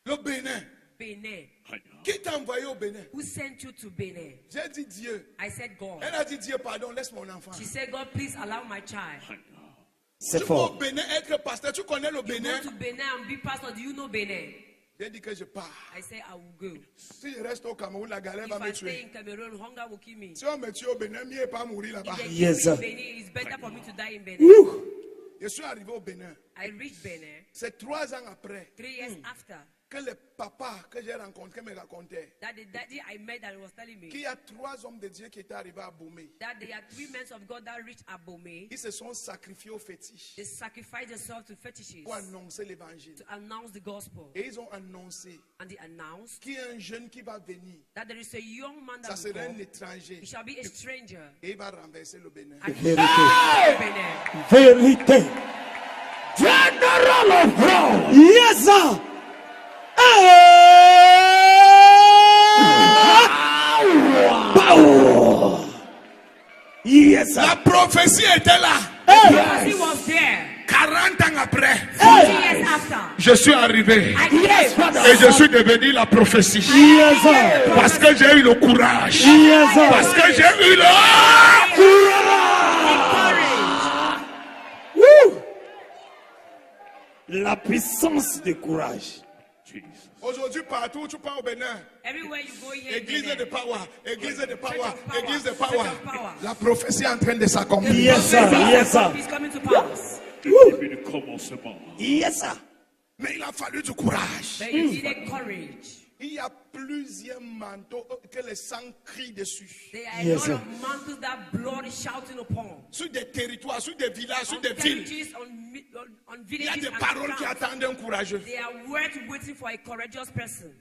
Le Bénin. Benin. Qui t'a envoyé au Bénin? Who sent you to Benin? J'ai dit Dieu. I said God. Elle a dit Dieu, pardon, laisse mon enfant. She said, God, please allow my child. C'est Tu vas au fort. Bénin être pasteur. Tu connais le You Bénin? go to Benin and be pastor. Do you know Benin? J'ai dit que je pars. I say I will go. Si je reste au Cameroun, la galère If va me I stay tuer. in Cameroon, hunger will kill me. Si on me tue au Bénin, mieux n'est pas mourir là-bas. If they Yes, kill sir. me in Benin, it's better for me to die in Benin. Woo. Je suis arrivé au Bénin. I reached Benin C'est 3 ans après 3 years after que le papa que j'ai rencontré me racontait that the daddy I met that was telling me qu'il y a 3 hommes de Dieu qui étaient arrivés à Bomé. that there are 3 men of God that reached Abome. Ils se sont sacrifiés au fétiche They sacrificed themselves to fetishes pour annoncer l'évangile. to announce the gospel. Et ils ont annoncé And they announced qu'il y a un jeune qui va venir. that there is a young man Ça that will sera un come. étranger. He shall be a stranger. Et il va renverser le Bénin. And he Vérité. shall be Benin. Vérité. General of God. Yes, sir. Power. Yes, sir. La prophétie était là. He was there 40 ans après, 40 years after. je suis arrivé. I came. Et je suis devenu la prophétie. Yes, sir. Parce que j'ai eu le courage. Yes, sir. Parce que j'ai eu le... Woo. La puissance du courage. Aujourd'hui, partout où tu pars au Bénin, Everywhere you go here, in église Benin, de power, église de power, Church of power, église de church power. of power. La prophétie est en train de s'accomplir. Yes, sir. Yes, sir. He's coming to pass. Depuis le commencement. Yes, sir. Mais il a fallu du courage. But you needed courage. Il y a plusieurs manteaux que le sang crie dessus. There are a Yes, lot sir. of mantles that blood is shouting upon. Sur des territoires, sur des villages, sur On des villes. villages, on Il y a villages des and paroles qui towns. attendent un courageux. They are words waiting for a courageous person.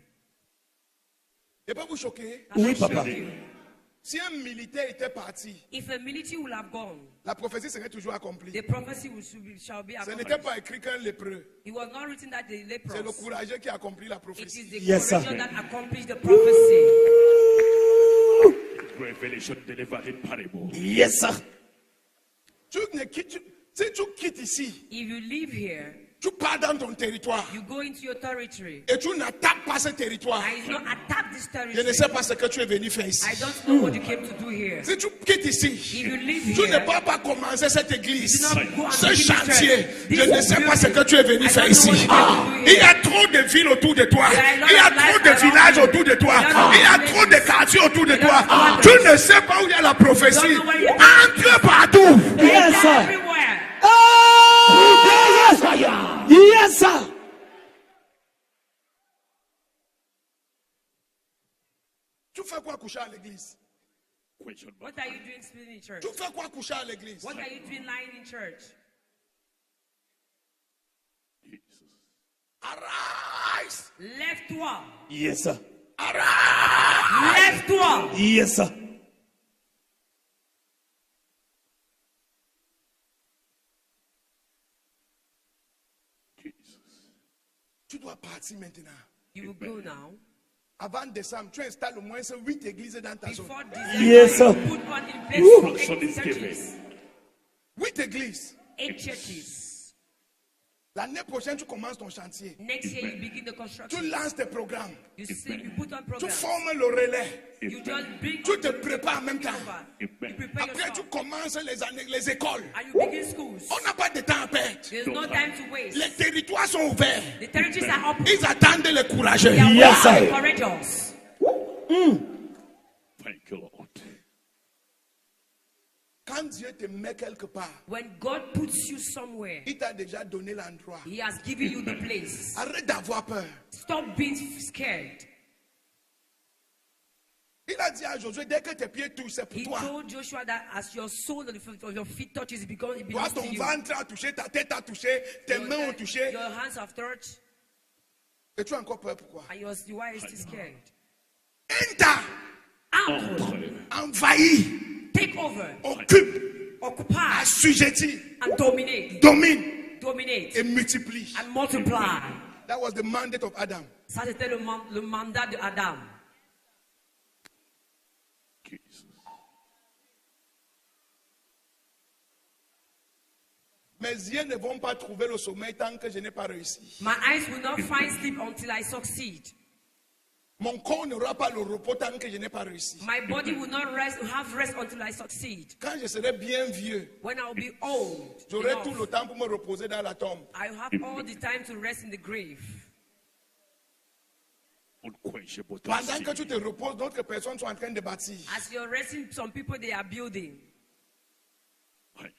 Je peux vous choquer. Can I Oui, shock papa. you? Si un militaire était parti, If a military will have gone, la prophétie serait toujours accomplie. the prophecy shall be Ce n'était accomplished. pas écrit qu'un lépreux. It was not written that the C'est le lepers. courageux qui accomplit la It prophétie. is the Yes, sir. courageous that accomplished the prophecy. Revelation delivered in parable. Yes, sir. Si tu quittes ici, If you live here, tu pars dans ton territoire you go into your territory. et tu n'attaques pas ce territoire, I do not attack this je ne territory. sais pas ce que tu es venu faire ici. I don't know what you came to do here. Si tu quittes If ici, you live tu ne here, peux pas commencer cette église, do not go and ce begin this chantier. church. Je This ne sais pas ce que tu es venu I faire don't know ici. what you came to do Il y here. a trop de villes autour de toi. There are a lot Il y a of trop lives de around villages you. autour de toi. There are Il y a villages. trop de quartiers autour de There toi. are Tu villages. ne sais pas où il y a la prophétie. You don't know where you- Entre partout. Yes, sir. Everywhere. Yes, sir. Tu fais quoi coucher à l'église? Question mark. What are you doing sleeping in church? Tu fais quoi coucher à l'église? What are you doing lying in church? Jesus. Arise. Lève-toi. Yes, sir. Arise. Lève-toi. Yes, sir. Jesus. Tu dois partir maintenant. You will go now. Avant décembre, tu installes au moins 8 églises dans ta zone. Before December, Yes, sir. you put on in place for Function 8 is churches. given. 8 églises. 8 churches. L'année prochaine, tu commences ton chantier. Next year you begin the Tu construction. lances tes programmes. You see, you put on Tu programs. formes le relais. You just bring Tu te prépares en même temps. You prepare Après, tu yourself. commences les écoles. And you begin schools. On n'a pas de temps à perdre. There's no time to waste. Les territoires sont ouverts. The territories are open. Ils attendent les courageux. They are Yes, waiting sir. for courageous. Thank you, Lord. Quand Dieu te met quelque part, When God puts you somewhere, il t'a déjà donné l'endroit. He has given you the place. Arrête d'avoir peur. Stop being scared. Il a dit à Josué, dès que tes pieds touchent, c'est pour He toi. told Joshua that as your soul of your feet touches, it Toi, belongs to ton you. ventre a touché, ta tête a touché, tes mains ont touché. Your hands have touched, Et tu as encore peur, pourquoi? and you are still scared. Enta, Entre, envahit, take over, occupe, occupy, assujetti, and dominate. domine Dominate et multiplie. and multiply. That was the mandate of Adam. Ça, c'était le mandat de Adam. Jesus. Mes yeux ne vont pas trouver le sommeil tant que je n'ai pas réussi. My eyes will not find sleep until I succeed. Mon corps n'aura pas le repos tant que je n'ai pas réussi. My body will not have rest until I succeed. Quand je serai bien vieux, When I'll be old, j'aurai enough, tout le temps pour me reposer dans la tombe. I'll have all the time to rest in the grave. Unquenchable Pendant thirsty. que tu te reposes, d'autres personnes sont en train de bâtir. As you're resting, some people they are building. Fire.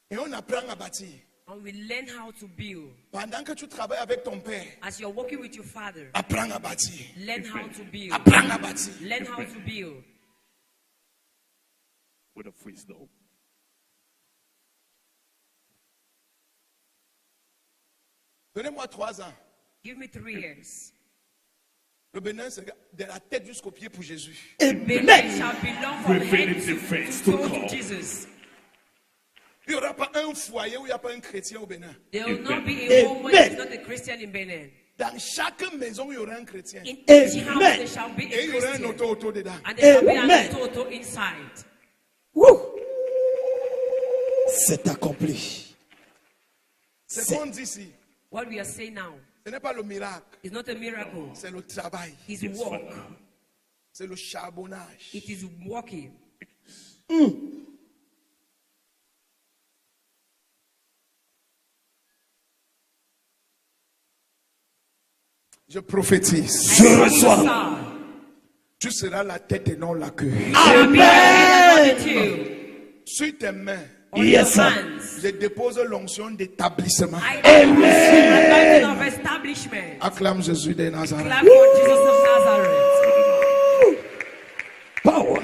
Et on apprend à bâtir. And we learn how to build. Pendant que tu travailles avec ton père, As you're working with your father, apprends à bâtir. learn how to build. Apprends à bâtir. Learn how to build. With a wisdom. Donnez-moi 3 ans. Give me 3 years. Le Bénin, c'est de la tête jusqu'au pied pour Jésus. Benin shall belong from head Revealing defense to to toe God. to Jesus. Il n'y aura pas un foyer où il n'y a pas un chrétien au Bénin. There will not be a home where there's not a Christian in Benin. Dans chaque maison, il y aura un chrétien. In each house there shall be Et a il y aura un Christian. auto dedans. And there shall be Amen. an auto inside. Wouh. C'est accompli. C'est qu'on dit ici. What we are saying now Ce n'est pas le miracle, is not a miracle. c'est le travail. It's work. C'est le charbonnage. It is working. Je prophétise. Je reçois. Son. Tu seras la tête et non la queue. Shall be the tail. Sur tes mains, On Yes, your sir. hands. je dépose l'onction d'établissement. I am of establishment. Acclame Jésus de Nazareth. Clap for Jesus of Nazareth. Power.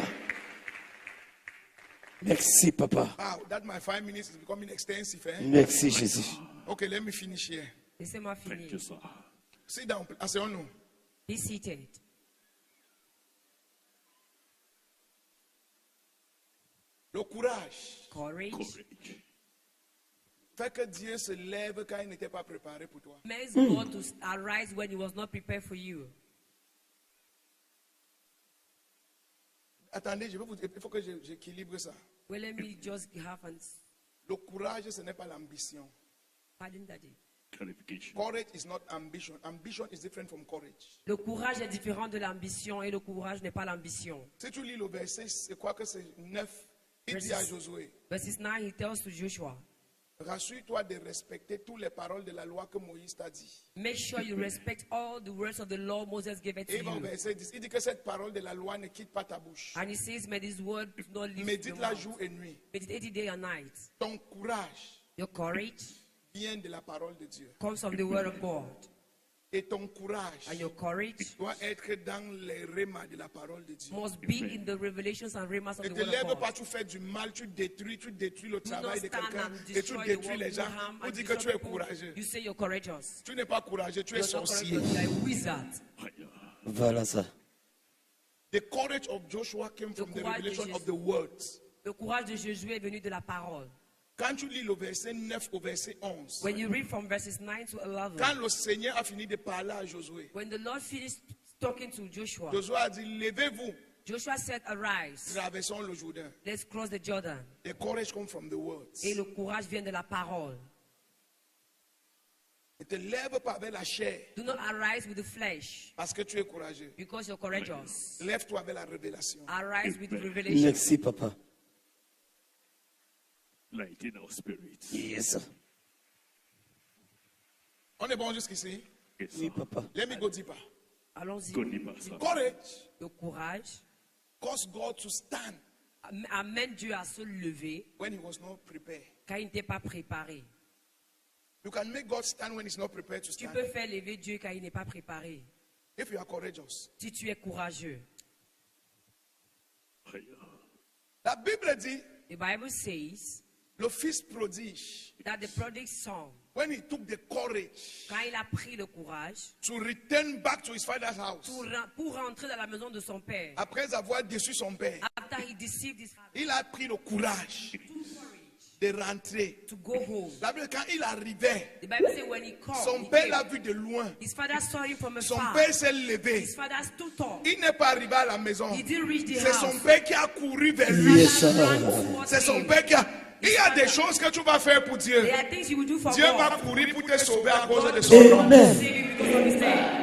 Merci, papa. Wow, that my 5 minutes is becoming extensive. Eh? Merci, Jésus. Okay, let me finish here. Laissez-moi Thank you, finir. sir. Sit down. Asseyons-nous. Be seated. Le courage Courage Courage. fait que Dieu se lève quand il n'était pas préparé pour toi. makes God to arise when he was not prepared for you. Attendez, il faut que j'équilibre ça. Well, let me just have an Le courage, ce n'est pas l'ambition. pardon, Daddy. Clarification. Courage is not ambition. Ambition is different from courage. Le courage est différent de l'ambition et le courage n'est pas l'ambition. Si tu lis le verset, c'est quoi que c'est 9. Il dit à Josué, Verses 9, he tells to Joshua, rassure-toi de respecter toutes les paroles de la loi que Moïse t'a dit. make sure you respect all the words of the law Moses gave it Et to il va au you. verset 10, il dit que cette parole de la loi ne quitte pas ta bouche. And he says, may this word not leave your Médite-la mouth. jour et nuit. Meditate it day and night. Ton courage Your courage vient de la parole de Dieu. comes from the word of God. Et ton courage And your courage doit être dans les rémas de la parole de Dieu. must be in the revelations and remas of Ne the te word lève of pas, God. tu fais du mal, tu détruis le Do travail not de stand quelqu'un and et tu destroy the détruis work, les do gens. harm On and dit que tu destroy es people. courageux. You say you're courageous. Tu n'es pas courageux, tu es You're not sorcier. courageous, you're a wizard. Fire. Voilà ça. The courage of Joshua came from the courage de revelation Jésus. of the words. Le courage de Jésus est venu de la parole. Quand tu lis le verset 9 au verset 11, When you read from verses 9 to 11, quand le Seigneur a fini de parler à Josué, when the Lord finished talking to Joshua, Josué a dit, levez-vous, Joshua said, arise, traversons le Jourdain. let's cross the Jordan. The courage comes from the words. Et le courage vient de la parole. Ne te lève pas avec la chair Do not arise with the flesh parce que tu es courageux. because you're courageous. Lève-toi avec la révélation. Arise with the revelation. Merci, papa. Light in our spirits. Yes. On est bon jusqu'ici? Yes, Oui, sir. papa. Let me go deeper. Allons-y. Go deeper, sir. Courage Le courage caused God to stand amène Dieu à se lever when he was not prepared. quand il n'était pas préparé. You can make God stand when he's not prepared to Tu stand. peux faire lever Dieu quand il n'est pas préparé. If you are courageous. Si tu es courageux. Fire. La Bible dit, The Bible says le fils prodige, that the prodigal son, when he took the courage quand il a pris le courage to return back to his father's house, pour rentrer dans la maison de son père, après avoir déçu son père, after he deceived his father, il a pris le courage de rentrer. to go home. La Bible, quand il arrivait, The Bible says when he called, son he père came. l'a vu de loin. His father saw him from Son afar. père s'est levé. His father stood up. Il n'est pas arrivé à la maison. He didn't reach the C'est son house. père qui a couru vers lui. Yes, sir. C'est son père qui a... Il y a des choses que tu vas faire pour Dieu. There are things you will do for Dieu va God. courir pour te sauver à cause de son nom. Amen. Save him because of his name.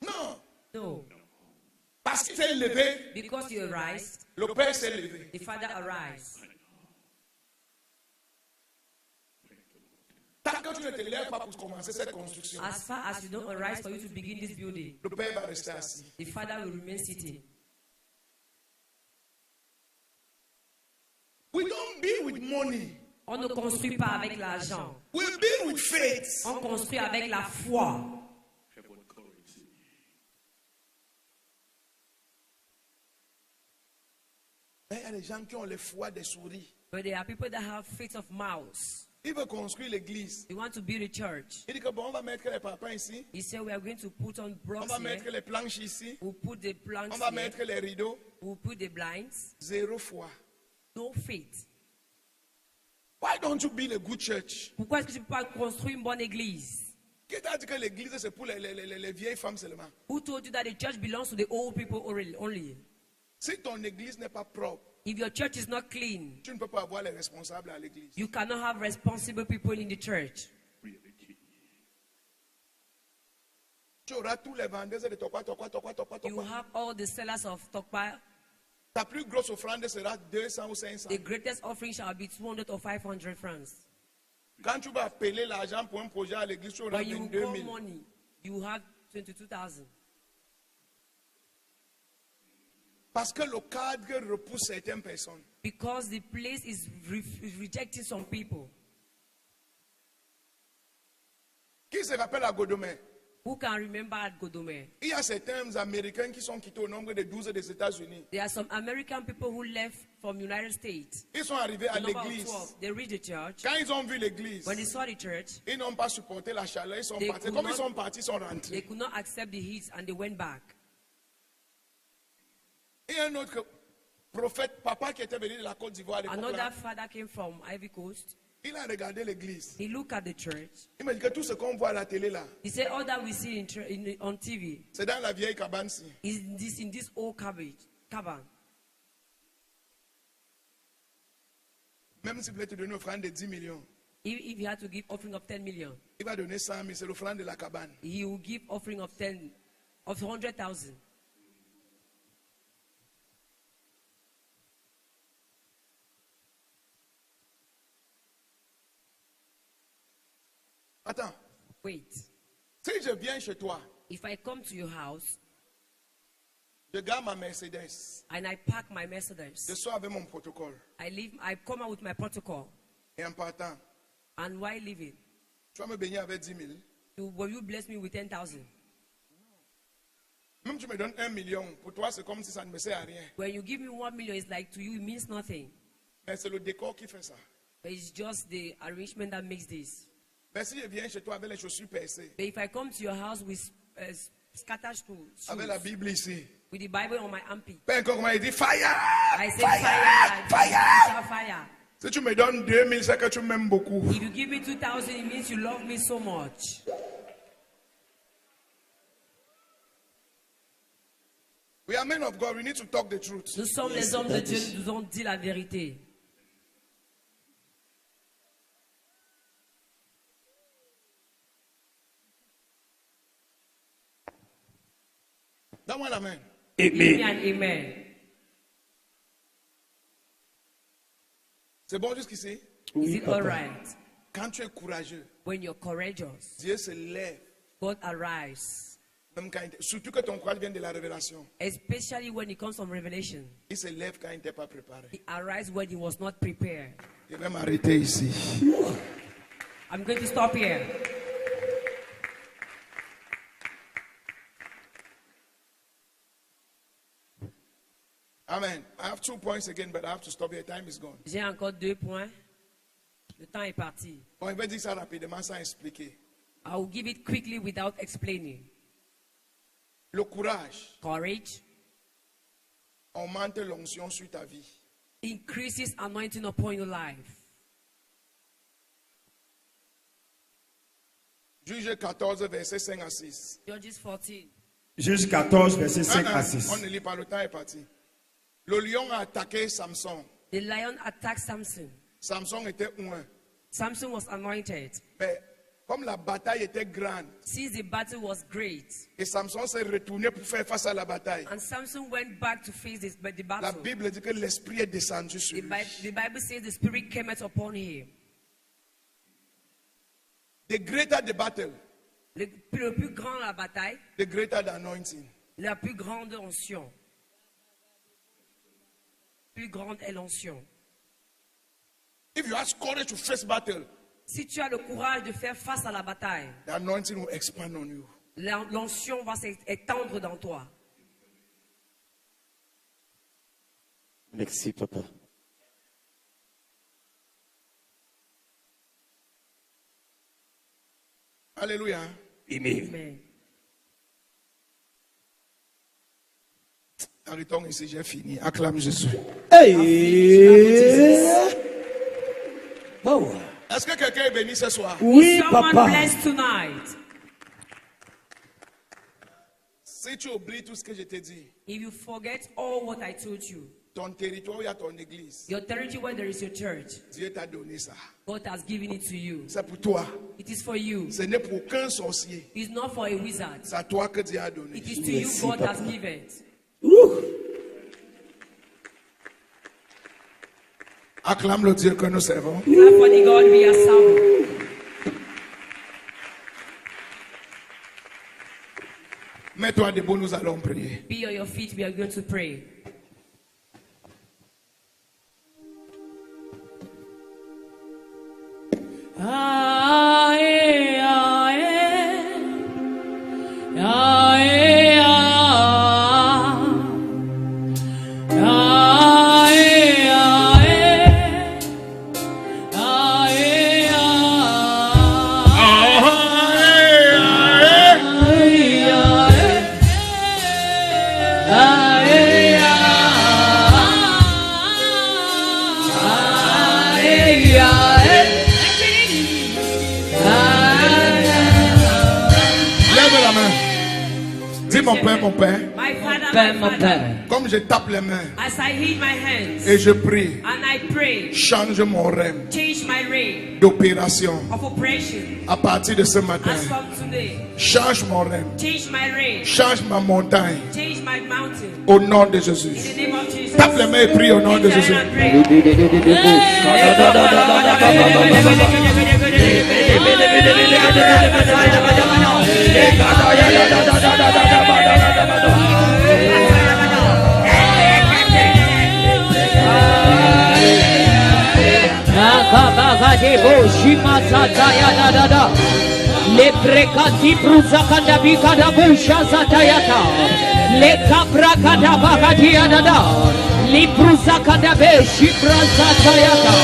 Non. No. Parce qu'il s'est levé, Because you arise, le père s'est levé. the father arise. Tant que tu ne te lèves pas pour commencer cette construction, As far as you don't arise for you to begin this building, le père va rester assis. the father will remain sitting. We don't build with money. On ne construit pas avec l'argent. We build with faith. On construit avec la foi. Mais il y a des gens qui ont le foie des souris. But there are people that have faith of mouse. Ils veulent construire l'église. They want to build a church. Il dit que bon, on va mettre les papas ici. He said we are going to put on On blocks va here. mettre les planches ici. We'll put the planks On va here. mettre les rideaux. We'll put the blinds. Zéro foi. No faith. Why don't you build a good church? Pourquoi est-ce que tu ne peux pas construire une bonne église? Qui t'a dit que l'église c'est pour les vieilles femmes seulement? Who told you that the church belongs to the old people only? Si ton église n'est pas propre, If your church is not clean, tu ne peux pas avoir les responsables à l'église. you cannot have responsible people in the church. Tu auras tous les vendeurs de Tokwa. You have all the sellers of Tokpa. Ta plus grosse offrande sera 200 ou 500. The greatest offering shall be 200 or 500 francs. Quand tu vas appeler l'argent pour un projet à l'église, tu auras When you 22 call 000. money, you have 22,000. Parce que le cadre repousse certaines personnes. Because the place is rejecting some people. Qui se rappelle à Godomé? Who can remember at Godome? Il y a certains Américains qui sont quittés au nombre de 12 des États-Unis. There are some American people who left from United States. Ils sont arrivés à The number of l'église. 12, they reached the church. Quand ils ont vu l'église, When they saw the church, ils n'ont pas supporté la chaleur, ils sont They partis. could Comme not- ils sont partis, ils sont they rentrés. could not accept the heat and they went back. Il y a un autre prophète, papa qui était venu de la Côte d'Ivoire. à l'époque Another là. father came from Ivory Coast. Il a regardé l'église. He looked at the church. Il m'a dit que tout ce qu'on voit à la télé là, He said, all that we see on TV c'est dans la vieille cabane-ci. is in this old cabin. Même s'il voulait te donner une offrande de 10 millions, If he had to give offering of 10 million, il va donner 100 000, c'est l'offrande de la cabane. he will give offering of 100,000. Attends, Wait. si je viens chez toi, If I come to your house je garde ma Mercedes, and I park my je Mercedes, sors avec mon protocole. I come out with my protocol. Et en partant, And why leaving? tu vas me baigner avec 10 000. Will you bless me with 10,000? Même tu me donnes 1 million, pour toi c'est comme si ça ne me sert à rien. When you give me 1 million, it's like to you, it means nothing. Mais c'est le décor qui fait ça. But it's just the arrangement that makes this. Mais si je viens chez toi avec les chaussures percées, But if I come to your house with scattered shoes, avec la Bible ici, with the Bible on my armpit, pas encore comment il dit fire! I say Fire! fire, Fire! fire. Si tu me donnes 2 000, c'est que tu m'aimes beaucoup. If you give me 2,000, it means you love me so much. We are men of God, we need to talk the truth. Nous sommes les hommes de Dieu, nous devons dire la vérité. Donne-moi la main. Give me Amen. an amen. C'est bon jusqu'ici? Is it all right? Quand tu es courageux, When you're courageous, Dieu se lève. God arrives. Même quand surtout que ton courage vient de la révélation. Especially when it comes from revelation. Il se lève quand il n'était pas préparé. He arrives when he was not prepared. Je vais m'arrêter ici. I'm going to stop here. Amen. I have 2 points again, but I have to stop here. Time is gone. J'ai encore 2 points. Le temps est parti. Bon, il va dire ça rapidement sans expliquer. I will give it quickly without explaining. Le courage, Courage, augmente l'onction sur ta vie. increases anointing upon your life. Juge 14, verset 5 à 6. Judges 14. Juge 14, verset 5 à On 6. ne lit pas, le temps est parti. Le lion a attaqué Samson. The lion attacked Samson. Samson était un. Samson was anointed. Mais comme la bataille était grande, Since the battle was great, et Samson s'est retourné pour faire face à la bataille, and Samson went back to face the la battle, Bible dit que l'esprit est descendu sur the lui. Bible says the Spirit came out upon him. The greater the battle, Le plus grand la bataille, the greater the anointing. la plus grande onction. Plus grande est l'onction. If you have courage to face battle, Si tu as le courage de faire face à la bataille, the anointing will expand on you. l'onction va s'étendre dans toi. Merci, papa. Alléluia. Amen. Arrêtons ici, j'ai fini. Acclame Jésus. Hey! Oh. Est-ce que quelqu'un est béni ce soir? Oui, Someone papa. blessed tonight. Si tu oublies tout ce que je t'ai dit, If you forget all what I told you, ton territoire, il y a ton église. your territory where there is your church, Dieu t'a donné ça. God has given it to you. C'est pour toi. It is for you. Ce n'est pour aucun sorcier. It's not for a wizard. C'est à toi que Dieu a donné. It is to Merci, you God Papa. has given. Acclame le Dieu que nous servons. Clap for the God we are serving. Mets-toi debout, nous allons prier. Be on your feet, we are going to pray. Lève la main. Dis mon Père, My Father, Père, my mon Father, Père, comme je tape les mains as I hit my hands et je prie, and I pray, change mon rêve change my reign d'opération of operation à partir de ce matin. as from today. Change mon rêve, Change my reign, change ma montagne change my mountain. au nom de In Jésus. the name of Jesus. Tape les mains et prie au nom de Lift your Jésus. hand and pray. le prekati pruzakanda bikada busha zatayata le kapra kada bakati adada li pruzakanda be shibra zatayata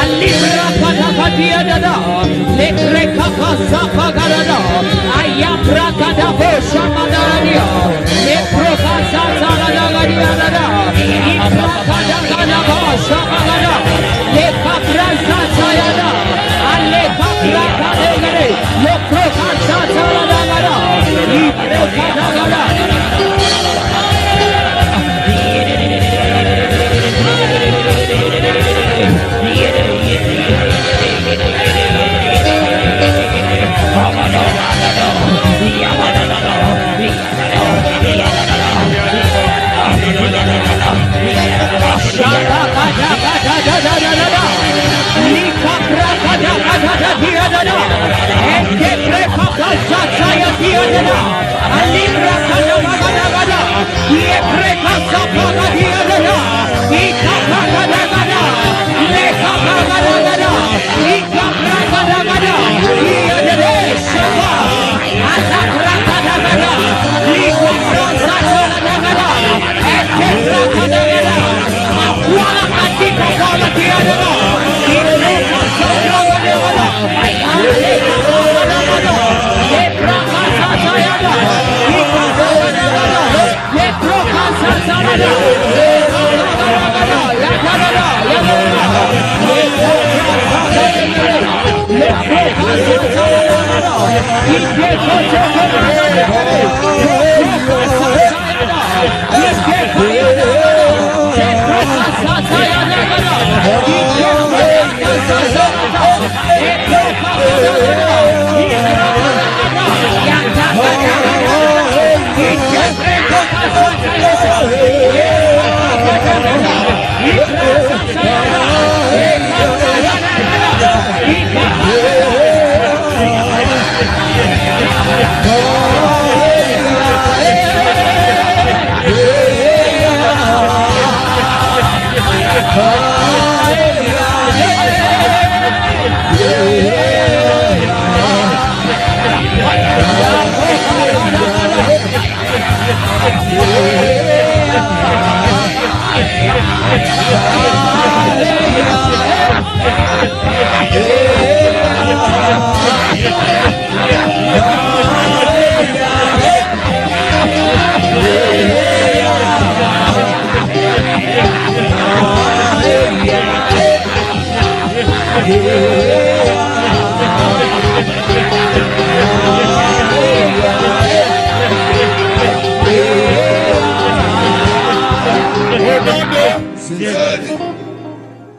alibra kada kati adada le prekapa zapagada ayabra kada busha madaradia le prokasa zaradadia adada ibra kada kada busha madara le kapra zatayata ale kapra kada le prokasa zaradadia ibra kada Shaka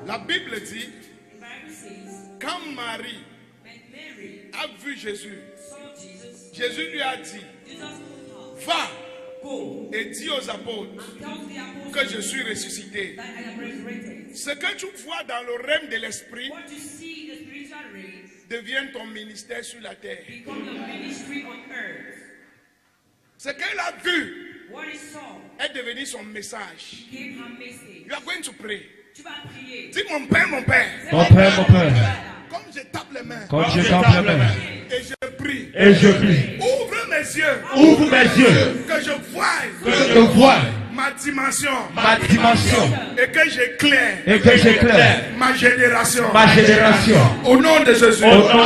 La Bible dit, quand Marie a vu Jésus, Jésus lui a dit, va et dis aux apôtres que je suis ressuscité. Ce que tu vois dans le règne de l'esprit devient ton ministère sur la terre. Ce qu'elle a vu est devenu son message. You are going to pray. Dis mon père, mon père. Mon père, mon père. Comme je tape les mains. Comme je tape les mains. Et je prie. Et je prie. Ouvre mes yeux. Ouvre mes yeux. Que je voie. Que je vois Ma dimension. ma dimension. Et que j'éclaire. Et que j'éclaire Ma génération. ma génération. Au nom de Jésus. Au nom